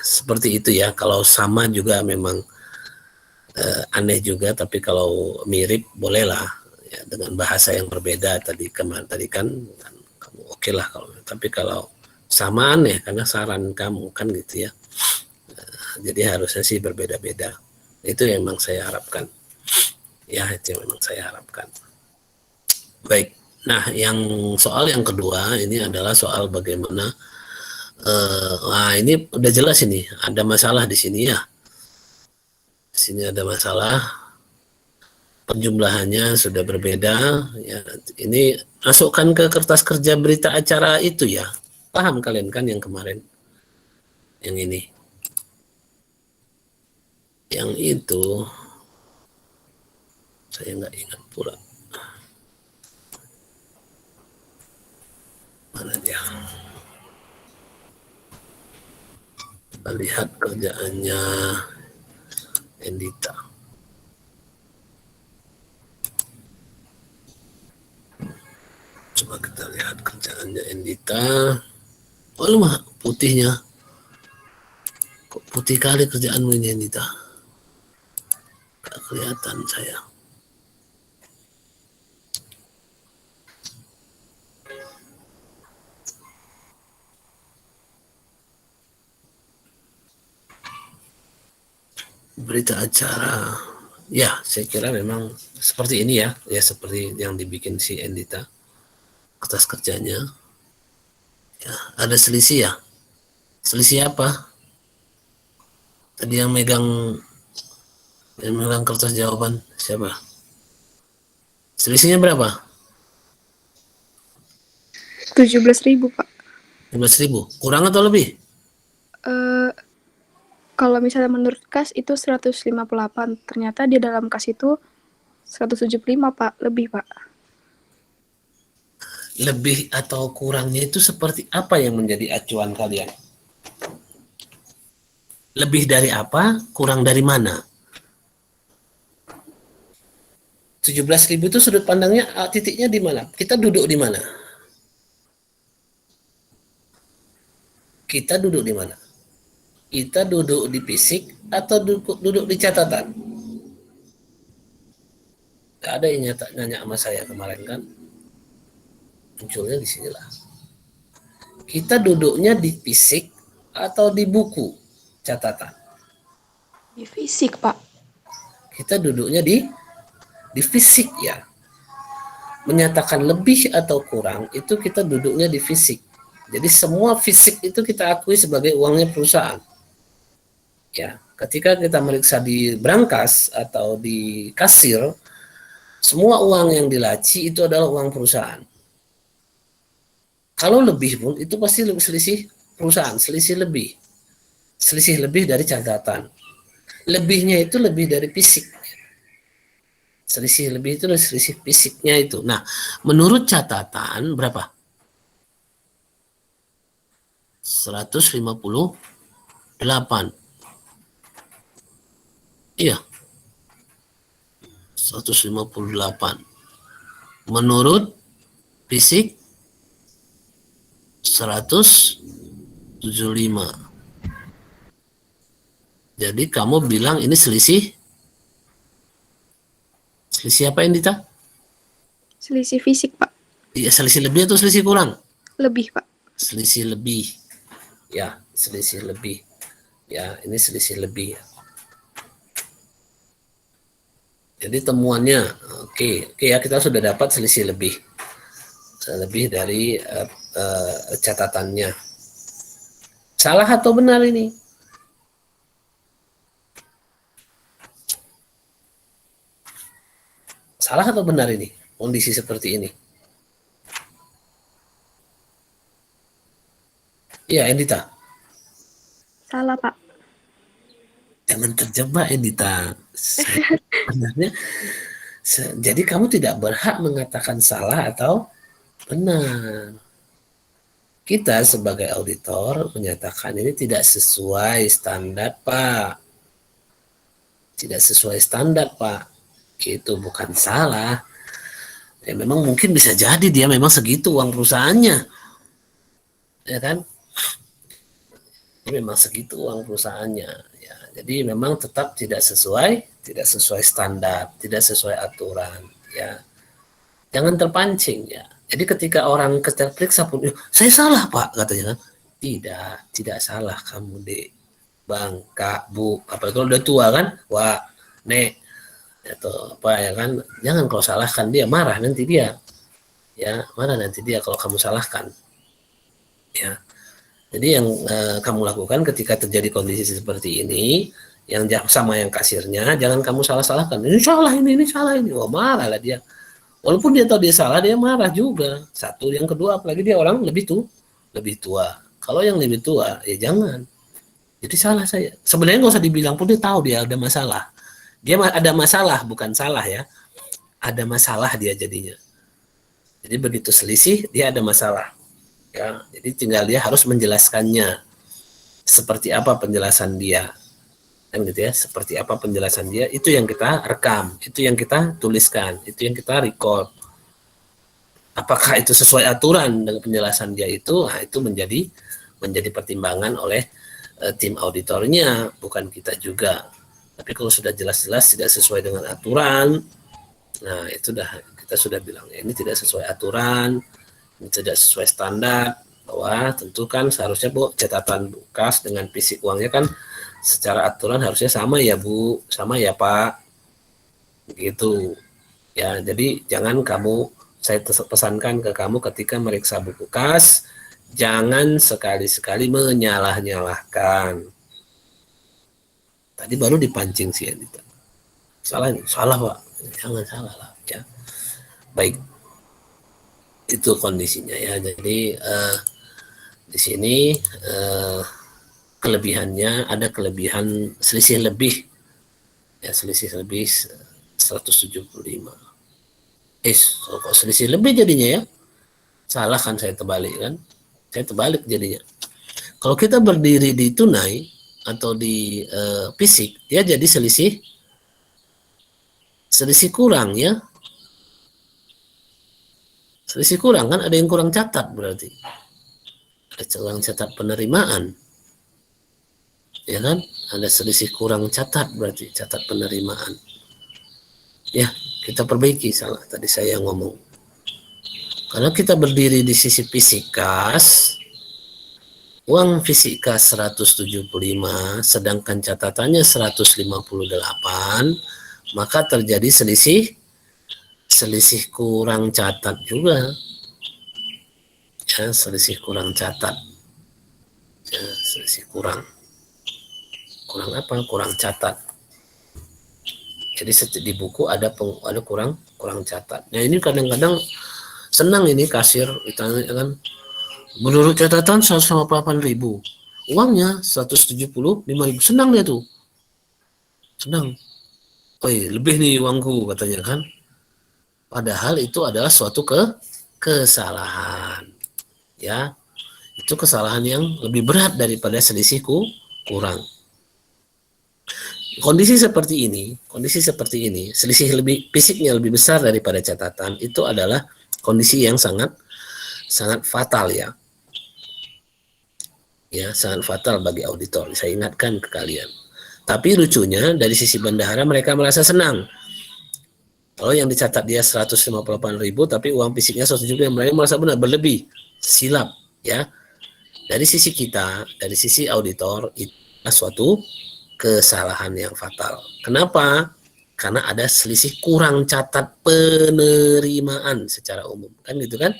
seperti itu ya. Kalau sama juga memang aneh juga, tapi kalau mirip bolehlah ya, dengan bahasa yang berbeda tadi kan kamu oke lah kalau, tapi kalau sama aneh karena saran kamu kan gitu ya. Jadi harusnya sih berbeda-beda. Itu yang memang saya harapkan. Ya, itu yang memang saya harapkan. Baik. Nah, yang soal yang kedua ini adalah soal bagaimana ini udah jelas ini, ada masalah di sini ya. Di sini ada masalah, penjumlahannya sudah berbeda ya. Ini masukkan ke kertas kerja berita acara itu ya. Paham kalian kan yang kemarin? Yang ini. Yang itu saya nggak ingat pula. Mana dia? Kita lihat kerjaannya Endita. Coba kita lihat kerjaannya Endita. Oh, lu mah putihnya. Kok putih kali kerjaanmu ini Endita? Gak kelihatan saya. Berita acara. Ya, saya kira memang seperti ini ya. Ya, seperti yang dibikin si Endita. Kertas kerjanya. Ya, ada selisih ya. Selisih apa? Tadi yang megang kertas jawaban siapa? Selisihnya berapa? 17.000, Pak. 15.000. Kurang atau lebih? Kalau misalnya menurut kas itu 158, ternyata di dalam kas itu 175, Pak. Lebih, Pak. Lebih atau kurangnya itu seperti apa yang menjadi acuan kalian? Lebih dari apa? Kurang dari mana? 17.000 itu sudut pandangnya, titiknya di mana? Kita duduk di mana? Kita duduk di mana? Kita duduk di fisik atau duduk di catatan? Gak ada yang nanya sama saya kemarin kan? Munculnya di sinilah. Kita duduknya di fisik atau di buku catatan? Di fisik, Pak. Kita duduknya di fisik ya. Menyatakan lebih atau kurang itu kita duduknya di fisik. Jadi semua fisik itu kita akui sebagai uangnya perusahaan. Ya, ketika kita meriksa di brankas atau di kasir, semua uang yang dilaci itu adalah uang perusahaan. Kalau lebih pun itu pasti selisih perusahaan, selisih lebih dari catatan. Lebihnya itu lebih dari fisik. Selisih lebih itu selisih fisiknya itu. Nah, menurut catatan berapa? 158. Iya. 158. Menurut fisik 175. Jadi kamu bilang ini selisih apa Indita? Selisih fisik, Pak. Iya, selisih lebih atau selisih kurang? Lebih, Pak. Selisih lebih. Ya, selisih lebih. Ya, ini selisih lebih. Jadi temuannya, oke ya, kita sudah dapat selisih lebih dari catatannya. Salah atau benar ini? Salah atau benar ini? Kondisi seperti ini. Iya, Endita. Salah, Pak. Jangan terjebak Edita. Sebenarnya, jadi kamu tidak berhak mengatakan salah atau benar. Kita sebagai auditor menyatakan ini tidak sesuai standar, Pak. Tidak sesuai standar, Pak. Itu bukan salah. Ya, memang mungkin bisa jadi dia memang segitu uang perusahaannya. Ya kan? Memang segitu uang perusahaannya. Ya, jadi memang tetap tidak sesuai standar, tidak sesuai aturan. Ya, jangan terpancing ya. Jadi ketika orang terperiksa pun, saya salah Pak katanya kan, tidak salah kamu dek, bang, kak, bu, apa kalau udah tua kan, wah, nek, atau apa ya kan, jangan kalau salahkan dia, marah nanti dia, ya marah nanti dia kalau kamu salahkan, ya. Jadi yang kamu lakukan ketika terjadi kondisi seperti ini, yang sama yang kasirnya, jangan kamu salah-salahkan. Ini salah ini. Oh, marah lah dia. Walaupun dia tahu dia salah, dia marah juga. Satu, yang kedua, apalagi dia orang lebih tua. Kalau yang lebih tua, ya jangan. Jadi salah saya. Sebenarnya nggak usah dibilang pun dia tahu dia ada masalah. Dia ada masalah, bukan salah ya. Ada masalah dia jadinya. Jadi begitu selisih, dia ada masalah. Ya, jadi tinggal dia harus menjelaskannya seperti apa penjelasan dia, kan gitu ya, seperti apa penjelasan dia, itu yang kita rekam, itu yang kita tuliskan, itu yang kita record. Apakah itu sesuai aturan dengan penjelasan dia itu? Nah, itu menjadi pertimbangan oleh tim auditornya, bukan kita juga. Tapi kalau sudah jelas-jelas tidak sesuai dengan aturan, nah itu kita sudah bilang ini tidak sesuai aturan, tidak sesuai standar, bahwa tentu kan seharusnya Bu catatan kas dengan fisik uangnya kan secara aturan harusnya sama ya Bu, sama ya Pak, gitu ya. Jadi jangan saya pesankan ke kamu ketika meriksa buku kas, jangan sekali-sekali menyalah-nyalahkan. Tadi baru dipancing sih Anita, salah Pak, jangan salah lah ya. Baik, itu kondisinya ya. Jadi di sini kelebihannya ada kelebihan selisih lebih 175. Kok selisih lebih jadinya ya? Salah kan, saya terbalik kan? Saya terbalik jadinya. Kalau kita berdiri di tunai atau di fisik, dia jadi selisih kurang ya. Selisih kurang kan, ada yang kurang catat berarti. Ada kurang catat penerimaan. Ya kan? Ada selisih kurang catat berarti, catat penerimaan. Ya, kita perbaiki, salah tadi saya ngomong. Karena kita berdiri di sisi fisik kas, uang fisik kas 175, sedangkan catatannya 158, maka terjadi selisih kurang catat juga. Ya, selisih kurang catat. Ya, selisih kurang apa? Kurang catat. Jadi di buku ada kurang catat. Nah, ini kadang-kadang senang ini kasir ditanya kan, menurut catatan 158.000, uangnya 175.000, senang dia tuh, senang. Lebih nih uangku katanya kan. Padahal itu adalah suatu kesalahan. Ya, itu kesalahan yang lebih berat daripada selisih kurang. Kondisi seperti ini, selisih fisiknya lebih besar daripada catatan, itu adalah kondisi yang sangat fatal ya. Ya, sangat fatal bagi auditor. Saya ingatkan ke kalian. Tapi lucunya dari sisi bendahara mereka merasa senang. Kalau yang dicatat dia 158.000 tapi uang fisiknya 170, mereka merasa benar, berlebih, silap ya. Dari sisi kita, dari sisi auditor, itu suatu kesalahan yang fatal. Kenapa? Karena ada selisih kurang catat penerimaan secara umum, kan gitu kan?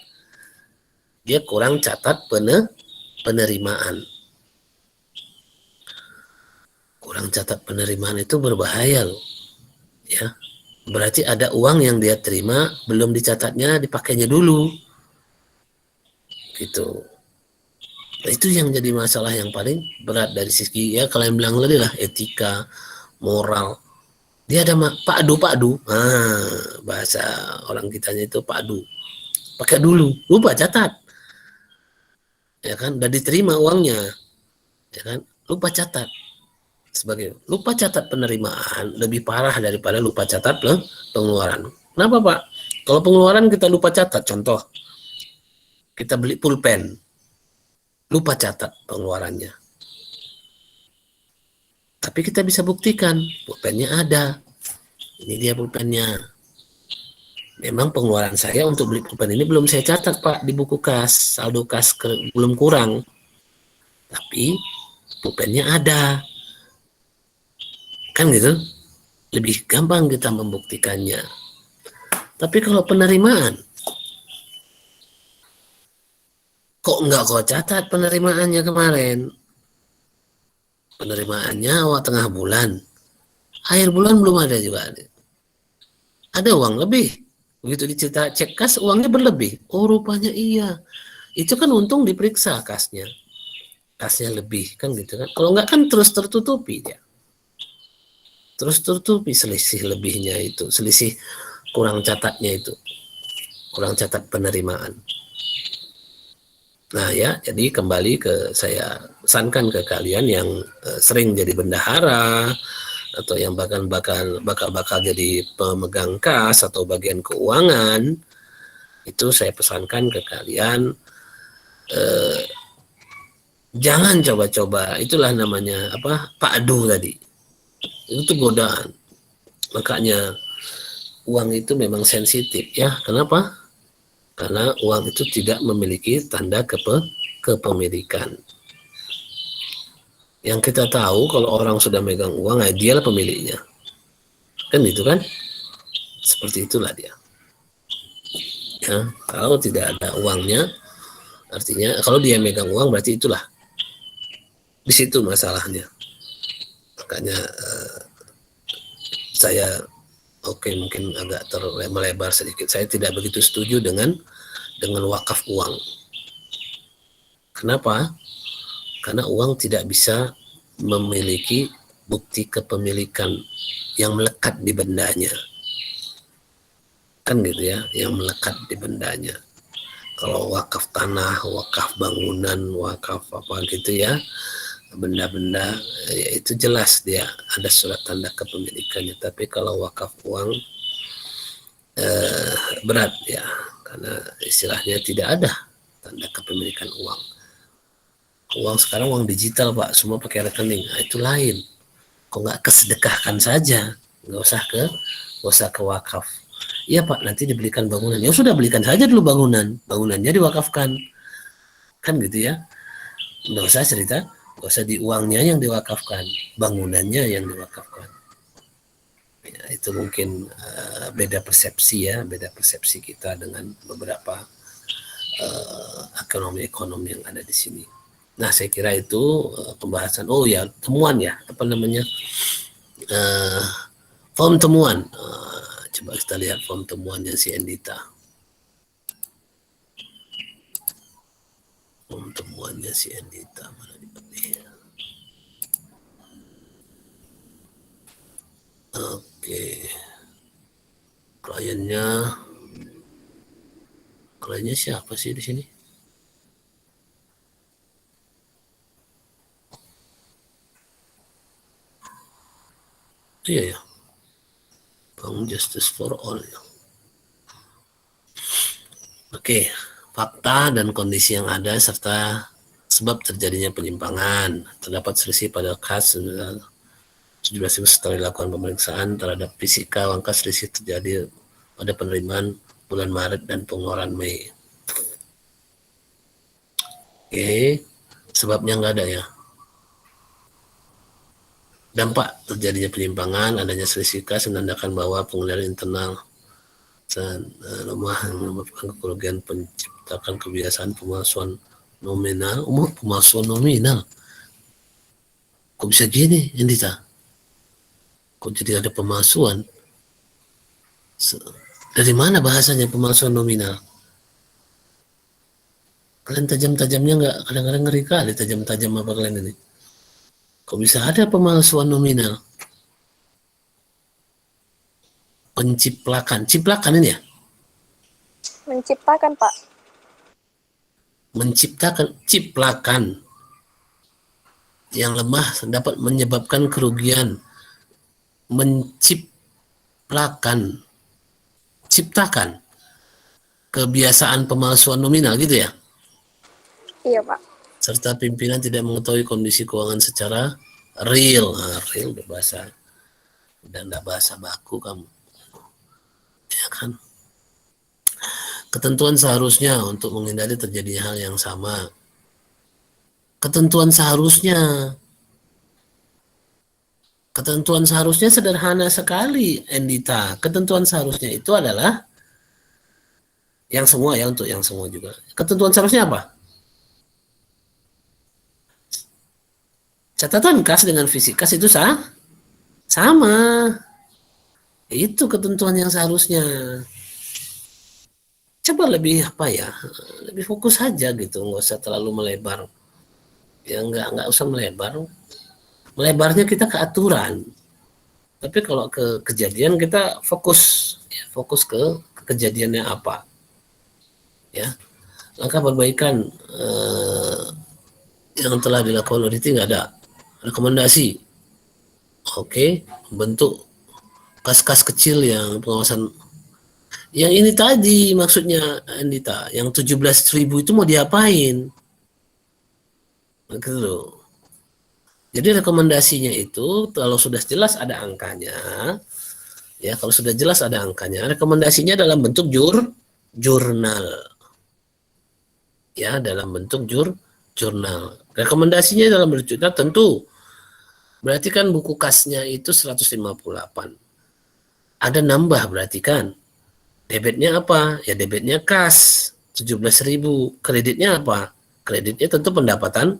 Dia kurang catat penerimaan. Kurang catat penerimaan itu berbahaya loh. Ya. Berarti ada uang yang dia terima belum dicatatnya, dipakainya dulu. Gitu. Nah, itu yang jadi masalah yang paling berat dari segi ya kalian bilang tadi lah etika, moral. Dia ada pakdu. Bahasa orang kitanya itu pakdu. Pakai dulu, lupa catat. Ya kan, udah diterima uangnya. Ya kan, lupa catat. Sebagai lupa catat penerimaan lebih parah daripada lupa catat pengeluaran. Kenapa, Pak? Kalau pengeluaran kita lupa catat, contoh kita beli pulpen, lupa catat pengeluarannya. Tapi kita bisa buktikan, pulpennya ada. Ini dia pulpennya. Memang pengeluaran saya untuk beli pulpen ini belum saya catat, Pak, di buku kas, saldo kas belum kurang. Tapi pulpennya ada. Kan gitu? Lebih gampang kita membuktikannya. Tapi kalau penerimaan, kok nggak kau catat penerimaannya kemarin? Penerimaannya awal tengah bulan. Akhir bulan belum ada juga. Ada uang lebih. Begitu dicerita cek kas, uangnya berlebih. Oh, rupanya iya. Itu kan untung diperiksa kasnya. Kasnya lebih, kan gitu kan. Kalau nggak kan terus tertutupi dia. Terus tertutupi selisih lebihnya itu. Selisih kurang catatnya itu. Kurang catat penerimaan. Nah ya, jadi kembali ke saya pesankan ke kalian yang sering jadi bendahara atau yang bakal jadi pemegang kas atau bagian keuangan, itu saya pesankan ke kalian jangan coba-coba, itulah namanya pakdu tadi. Itu godaan. Makanya uang itu memang sensitif ya. Kenapa? Karena uang itu tidak memiliki tanda kepemilikan. Yang kita tahu kalau orang sudah megang uang, dia lah pemiliknya. Kan gitu kan? Seperti itulah dia. Ya, kalau tidak ada uangnya, artinya kalau dia megang uang berarti itulah. Di situ masalahnya. Makanya saya mungkin agak melebar sedikit. Saya tidak begitu setuju dengan wakaf uang. Kenapa? Karena uang tidak bisa memiliki bukti kepemilikan yang melekat di bendanya. Kan gitu ya, yang melekat di bendanya. Kalau wakaf tanah, wakaf bangunan, wakaf apa gitu ya, benda-benda ya itu jelas dia ada surat tanda kepemilikannya. Tapi kalau wakaf uang berat ya, karena istilahnya tidak ada tanda kepemilikan uang. Uang sekarang uang digital, Pak, semua pakai rekening. Nah, itu lain. Kok nggak kesedekahkan saja, nggak usah ke wakaf. Iya, Pak, nanti dibelikan bangunan. Ya sudah, belikan saja dulu bangunannya diwakafkan, kan gitu ya. Nggak usah cerita, nggak usah di uangnya yang diwakafkan, bangunannya yang diwakafkan. Ya, itu mungkin beda persepsi kita dengan beberapa ekonomi yang ada di sini. Nah, saya kira itu pembahasan. Oh ya, temuan ya, form temuan. Coba kita lihat form temuannya si Endita. Form temuannya si Endita mana nih? Oke. Kliennya siapa sih di sini? Iya ya, Bank Justice for All ya. Oke, fakta dan kondisi yang ada serta sebab terjadinya penyimpangan. Terdapat selisih pada kas 17.000 setelah dilakukan pemeriksaan terhadap fisika. Angka selisih terjadi pada penerimaan bulan Maret dan pengeluaran Mei. Oke, sebabnya nggak ada ya. Dampak terjadinya penyimpangan, adanya selisih kas menandakan bahwa pengeluaran internal lemah menyebabkan kerugian penciptakan kebiasaan pemalsuan nominal. Pemalsuan nominal. Kok bisa gini, Indita? Kok jadi ada pemalsuan? Dari mana bahasanya pemalsuan nominal? Kalian tajam-tajamnya nggak, kadang-kadang ngeri kali tajam-tajam apa kalian ini. Kok bisa ada pemalsuan nominal? Penciplakan, ciplakan ini ya? Menciptakan, Pak. Menciptakan, ciplakan. Yang lemah dapat menyebabkan kerugian. Menciplakan, ciptakan kebiasaan pemalsuan nominal gitu ya? Iya, Pak. Serta pimpinan tidak mengetahui kondisi keuangan secara real. Nah, real berbahasa, udah enggak bahasa baku kamu. Ya kan? Ketentuan seharusnya untuk menghindari terjadinya hal yang sama. Ketentuan seharusnya sederhana sekali, Endita. Ketentuan seharusnya itu adalah yang semua ya, untuk yang semua juga. Ketentuan seharusnya apa? Catatan kas dengan fisik kas itu sama. Itu ketentuan yang seharusnya. Coba lebih lebih fokus saja gitu, nggak usah terlalu melebar. Ya nggak usah melebar. Melebarnya kita ke aturan. Tapi kalau ke kejadian kita fokus ke kejadiannya apa. Ya. Langkah perbaikan yang telah dilakukan auditing ada rekomendasi. Oke, bentuk kas-kas kecil yang pengawasan. Yang ini tadi maksudnya Andita, yang 17.000 itu mau diapain? Gitu loh. Jadi rekomendasinya itu kalau sudah jelas ada angkanya, ya kalau sudah jelas ada angkanya, rekomendasinya dalam bentuk jurnal. Ya, dalam bentuk jurnal. Rekomendasinya dalam bentuk jurnal tentu. Berarti kan buku kasnya itu 158. Ada nambah berarti kan. Debitnya apa? Ya debitnya kas 17.000. Kreditnya apa? Kreditnya tentu pendapatan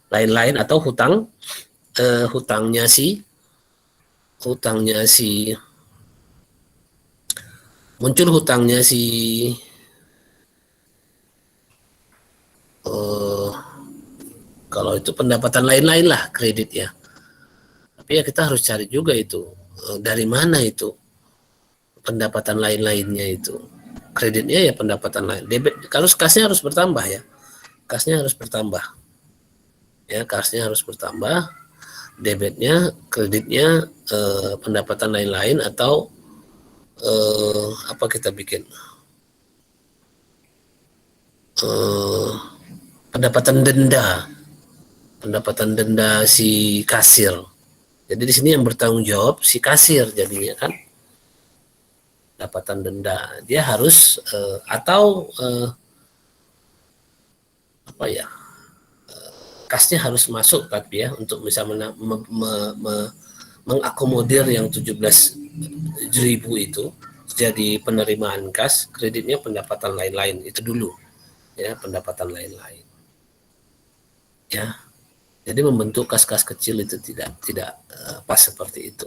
lain-lain atau hutangnya si muncul hutangnya si kalau itu pendapatan lain-lain lah kredit ya. Tapi ya kita harus cari juga itu dari mana itu pendapatan lain-lainnya itu. Kreditnya ya pendapatan lain. Debit kalau kasnya harus bertambah ya. Kasnya harus bertambah. Ya, kasnya harus bertambah. Debitnya, kreditnya, pendapatan lain-lain atau apa kita bikin? Pendapatan denda si kasir. Jadi di sini yang bertanggung jawab si kasir jadinya kan. Pendapatan denda dia harus kasnya harus masuk tapi ya untuk bisa mengakomodir yang 17.000 itu jadi penerimaan kas, kreditnya pendapatan lain-lain itu dulu ya, pendapatan lain-lain ya. Jadi membentuk kas-kas kecil itu tidak pas seperti itu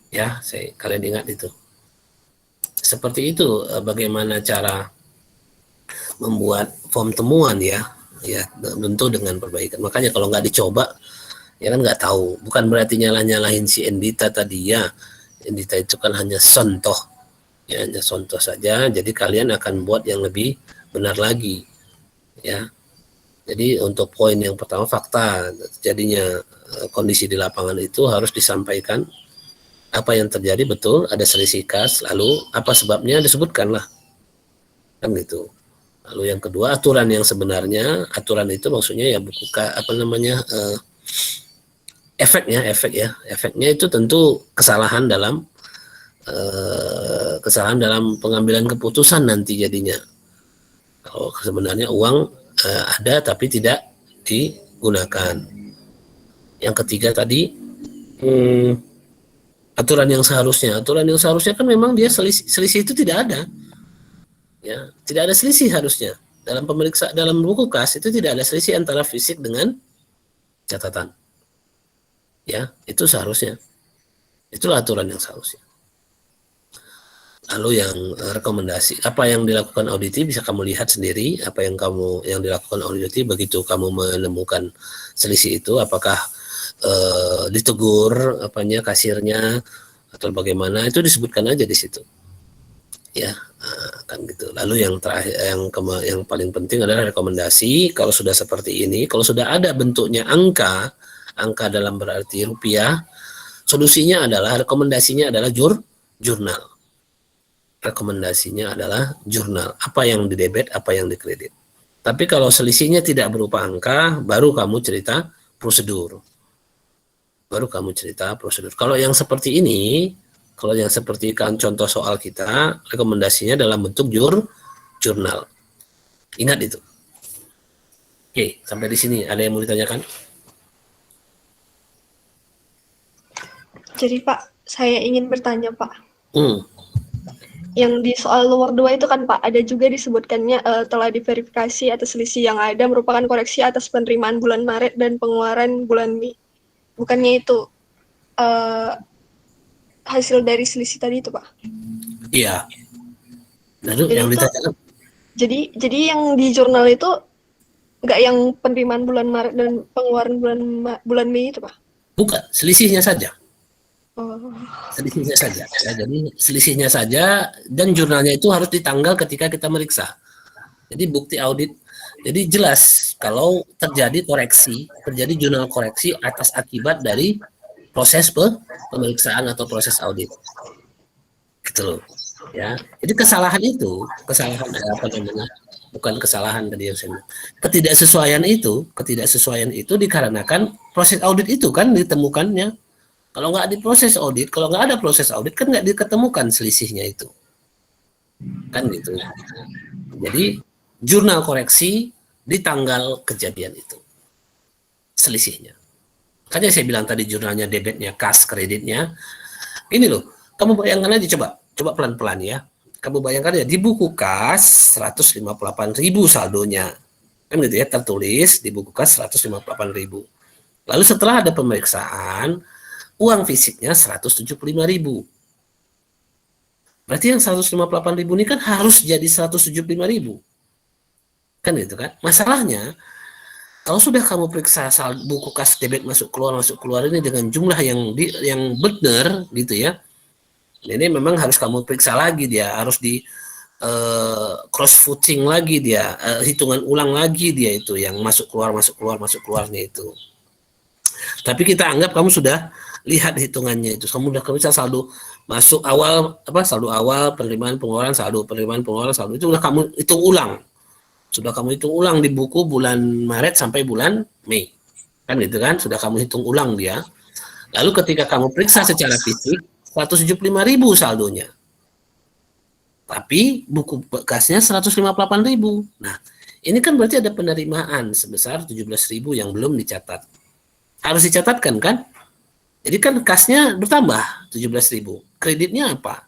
ya. Kalian ingat itu seperti itu. Bagaimana cara membuat form temuan ya tentu dengan perbaikan. Makanya kalau nggak dicoba ya kan nggak tahu. Bukan berarti nyalahin si Endita tadi ya. Endita itu kan hanya contoh ya, hanya contoh saja. Jadi kalian akan buat yang lebih benar lagi ya. Jadi untuk poin yang pertama, fakta jadinya kondisi di lapangan itu harus disampaikan apa yang terjadi, betul ada selisih kas, lalu apa sebabnya disebutkan lah kan gitu. Lalu yang kedua, aturan yang sebenarnya, aturan itu maksudnya ya efeknya itu tentu kesalahan dalam pengambilan keputusan nanti jadinya. Kalau sebenarnya uang ada tapi tidak digunakan. Yang ketiga tadi aturan yang seharusnya kan memang dia selisih itu tidak ada. Ya, tidak ada selisih harusnya. Dalam dalam buku kas itu tidak ada selisih antara fisik dengan catatan. Ya, itu seharusnya. Itulah aturan yang seharusnya. Lalu yang rekomendasi, apa yang dilakukan auditi bisa kamu lihat sendiri, apa yang dilakukan auditi begitu kamu menemukan selisih itu, apakah ditegur kasirnya atau bagaimana, itu disebutkan aja di situ. Ya, kan gitu. Lalu yang terakhir, yang paling penting adalah rekomendasi. Kalau sudah seperti ini, kalau sudah ada bentuknya angka dalam berarti rupiah, solusinya adalah, rekomendasinya adalah jurnal. Rekomendasinya adalah jurnal. Apa yang didebet, apa yang dikredit. Tapi kalau selisihnya tidak berupa angka, baru kamu cerita prosedur. Kalau yang seperti ini, kalau yang seperti kan contoh soal kita, rekomendasinya dalam bentuk jurnal. Ingat itu. Oke, sampai di sini ada yang mau ditanyakan? Jadi Pak, saya ingin bertanya Pak. Yang di soal nomor 2 itu kan Pak, ada juga disebutkannya telah diverifikasi atas selisih yang ada merupakan koreksi atas penerimaan bulan Maret dan pengeluaran bulan Mei. Bukannya itu hasil dari selisih tadi itu Pak? Iya. Lalu yang ditanyakan? Jadi yang di jurnal itu nggak yang penerimaan bulan Maret dan pengeluaran bulan Mei itu Pak? Bukan, selisihnya saja. Oh. Selisihnya saja. Ya, jadi selisihnya saja, dan jurnalnya itu harus ditanggal ketika kita meriksa. Jadi bukti audit. Jadi jelas kalau terjadi jurnal koreksi atas akibat dari proses pemeriksaan atau proses audit. Gitu loh. Ya. Jadi kesalahan ketidaksesuaian itu dikarenakan proses audit itu kan ditemukannya. Kalau nggak ada proses audit kan nggak diketemukan selisihnya itu, kan gitu. Jadi jurnal koreksi di tanggal kejadian itu selisihnya. Makanya saya bilang tadi jurnalnya debitnya, kas kreditnya. Ini loh, kamu bayangkan aja coba pelan-pelan ya. Kamu bayangkan ya, di buku kas 158.000 saldonya, kan gitu ya, tertulis di buku kas 158.000. Lalu setelah ada pemeriksaan, uang fisiknya 175.000. Berarti yang 158.000 ini kan harus jadi 175.000. Kan gitu kan? Masalahnya, kalau sudah kamu periksa buku kas debit masuk keluar ini dengan jumlah yang benar gitu ya. Ini memang harus kamu periksa lagi, dia harus di cross footing lagi, dia hitungan ulang lagi dia itu yang masuk keluarnya itu. Tapi kita anggap kamu sudah lihat hitungannya itu. Kamu udah bisa saldo masuk awal, saldo awal, penerimaan pengeluaran, saldo itu udah kamu hitung ulang. Sudah kamu hitung ulang di buku bulan Maret sampai bulan Mei. Kan gitu kan? Sudah kamu hitung ulang dia. Lalu ketika kamu periksa secara fisik 175.000 saldonya. Tapi buku bekasnya 158.000. Nah, ini kan berarti ada penerimaan sebesar 17.000 yang belum dicatat. Harus dicatatkan kan? Jadi kan kasnya bertambah 17.000. Kreditnya apa?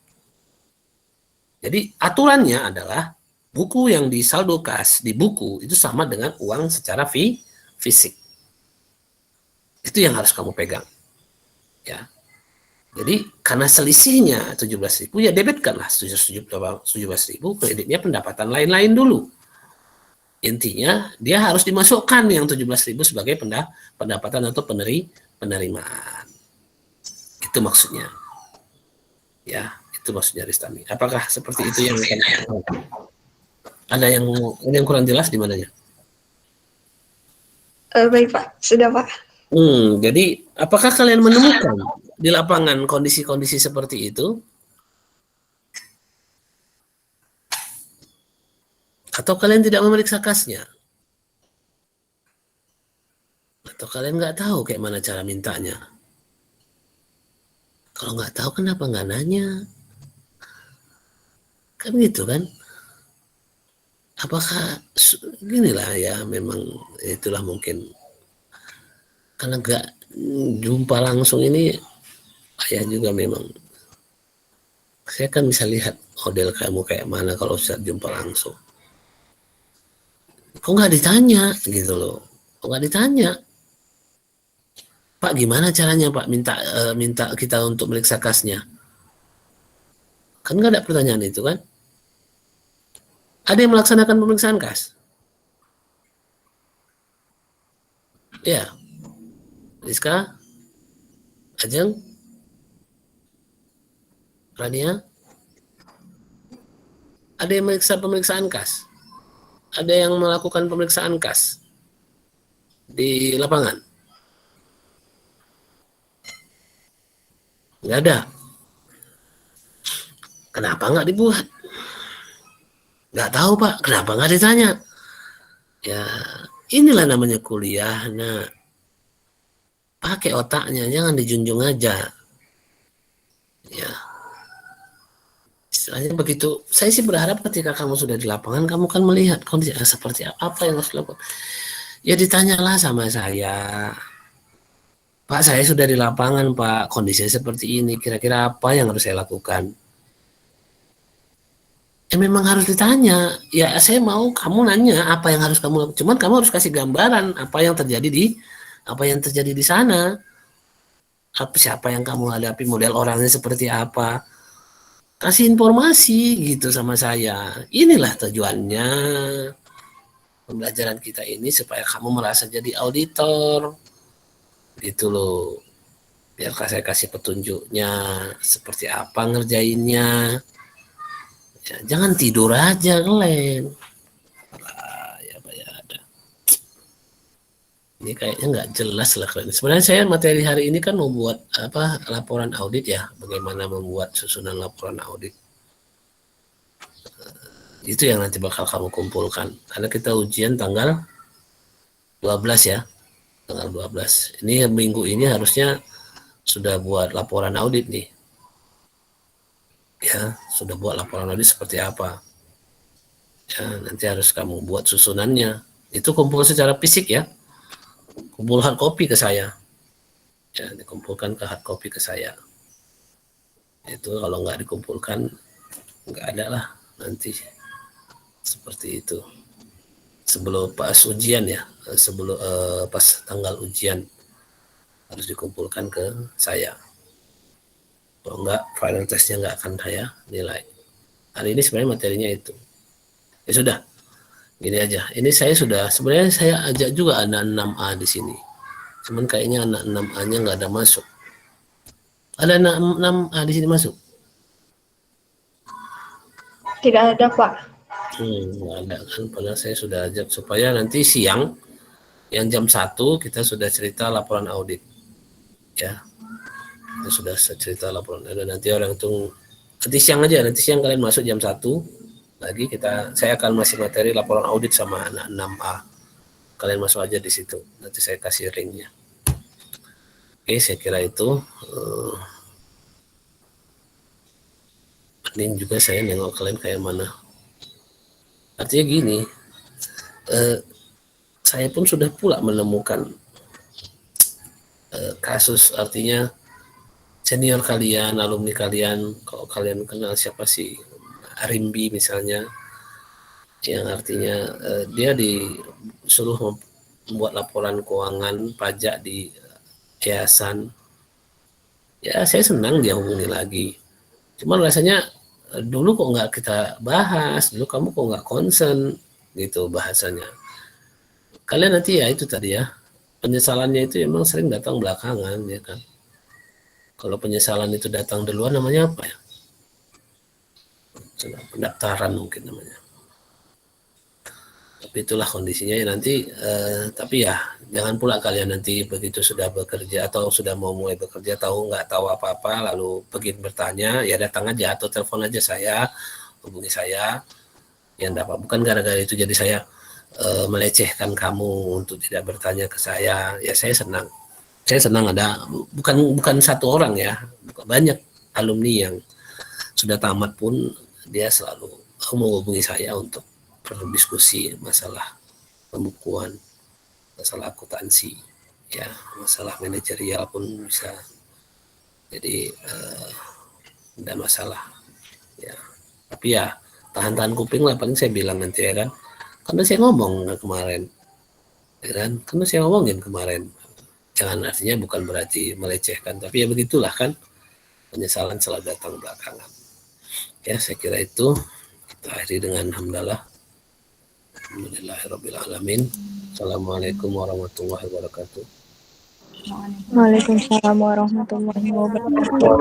Jadi aturannya adalah buku yang disaldo kas di buku itu sama dengan uang secara fisik. Itu yang harus kamu pegang. Ya. Jadi karena selisihnya 17.000 ya debitkanlah 17.000, kreditnya pendapatan lain-lain dulu. Intinya dia harus dimasukkan yang 17.000 sebagai pendapatan atau penerimaan. Itu maksudnya. Ya, itu maksudnya Ristami. Apakah seperti itu yang ada yang kurang jelas di mananya? Baik Pak, sudah Pak. Jadi apakah kalian menemukan di lapangan kondisi-kondisi seperti itu? Atau kalian tidak memeriksa kasnya? Atau kalian nggak tahu kayak mana cara mintanya? Kalau nggak tahu kenapa nggak nanya? Kan gitu kan? Apakah ginilah ya, memang itulah mungkin karena nggak jumpa langsung ini, ayah juga memang saya kan bisa lihat model kamu kayak mana kalau saat jumpa langsung. Kok nggak ditanya gitu loh? Kok nggak ditanya? Pak, gimana caranya Pak minta kita untuk meriksa kasnya? Kan nggak ada pertanyaan itu kan? Ada yang melaksanakan pemeriksaan kas? Ya, Rizka, Ajeng, Rania, ada yang pemeriksaan kas? Ada yang melakukan pemeriksaan kas di lapangan? Nggak ada. Kenapa nggak dibuat? Nggak tahu Pak, kenapa nggak ditanya? Ya, inilah namanya kuliah. Nah, pakai otaknya, jangan dijunjung aja. Ya, istilahnya begitu. Saya sih berharap ketika kamu sudah di lapangan, kamu kan melihat kondisi seperti apa yang harus dilakukan. Ya ditanyalah sama saya. Pak, saya sudah di lapangan, Pak. Kondisinya seperti ini. Kira-kira apa yang harus saya lakukan? Ya memang harus ditanya. Ya saya mau kamu nanya apa yang harus kamu lakukan. Cuman kamu harus kasih gambaran apa yang terjadi di sana. Siapa yang kamu hadapi, model orangnya seperti apa. Kasih informasi gitu sama saya. Inilah tujuannya pembelajaran kita ini supaya kamu merasa jadi auditor. Gitu loh. Biar saya kasih petunjuknya seperti apa ngerjainnya. Ya, jangan tidur aja, Glenn. Ya, ada. Ini kayaknya nggak jelas lah, Glenn. Sebenarnya saya materi hari ini kan membuat laporan audit ya, bagaimana membuat susunan laporan audit. Itu yang nanti bakal kamu kumpulkan. Karena kita ujian tanggal 12 ya, tanggal 12. Ini minggu ini harusnya sudah buat laporan audit nih. Ya, sudah buat laporan audit seperti apa. Ya, nanti harus kamu buat susunannya. Itu kumpul secara fisik ya. Kumpul hard copy ke saya. Ya, dikumpulkan ke hard copy ke saya. Itu kalau nggak dikumpulkan, nggak ada lah nanti. Seperti itu. Sebelum pas ujian ya, sebelum pas tanggal ujian harus dikumpulkan ke saya. Kalau enggak, final testnya nggak akan saya nilai. Hari ini sebenarnya materinya itu. Ya sudah, gini aja. Ini sebenarnya saya ajak juga anak 6A di sini. Cuman kayaknya anak 6A-nya nggak ada masuk. Ada anak 6A di sini masuk? Tidak ada, Pak. Nggak ada kan. Padahal saya sudah ajak supaya nanti siang, yang jam 1 kita sudah cerita laporan audit. Ya. Kita sudah cerita laporan. Dan nanti orang itu nanti siang aja, nanti siang kalian masuk jam 1 lagi saya akan masih materi laporan audit sama anak 6A. Kalian masuk aja di situ. Nanti saya kasih linknya. Oke, saya kira itu. Ini juga saya nengok kalian kayak mana. Artinya gini, saya pun sudah pula menemukan kasus, artinya senior kalian, alumni kalian, kalau kalian kenal siapa sih, Arimbi misalnya, yang artinya dia disuruh membuat laporan keuangan pajak di yayasan. Ya saya senang dia hubungi lagi. Cuman rasanya dulu kok nggak kita bahas, dulu kamu kok nggak concern gitu bahasanya. Kalian nanti ya itu tadi ya, penyesalannya itu emang sering datang belakangan ya kan. Kalau penyesalan itu datang duluan namanya apa ya? Pendaftaran mungkin namanya. Tapi itulah kondisinya ya nanti. Tapi ya jangan pula kalian nanti begitu sudah bekerja atau sudah mau mulai bekerja nggak tahu apa-apa lalu pergi bertanya, ya datang aja atau telepon aja saya, hubungi saya. Yang dapat bukan gara-gara itu jadi saya melecehkan kamu untuk tidak bertanya ke saya. Ya saya senang. Saya senang ada bukan satu orang ya, banyak alumni yang sudah tamat pun dia selalu menghubungi saya untuk berdiskusi masalah pembukuan, masalah akuntansi, ya masalah manajerial pun bisa. Jadi tidak masalah, ya. Tapi ya tahan-tahan kuping lah, paling saya bilang nanti ya kan, karena saya ngomong kemarin, ya kan, karena saya ngomongin kemarin. Jangan artinya bukan berarti melecehkan, tapi ya begitulah kan, penyesalan selalu datang belakangan. Ya, saya kira itu. Kita akhiri dengan hamdalah. Alhamdulillahirabbil alamin. Assalamualaikum warahmatullahi wabarakatuh. Waalaikumsalam warahmatullahi wabarakatuh.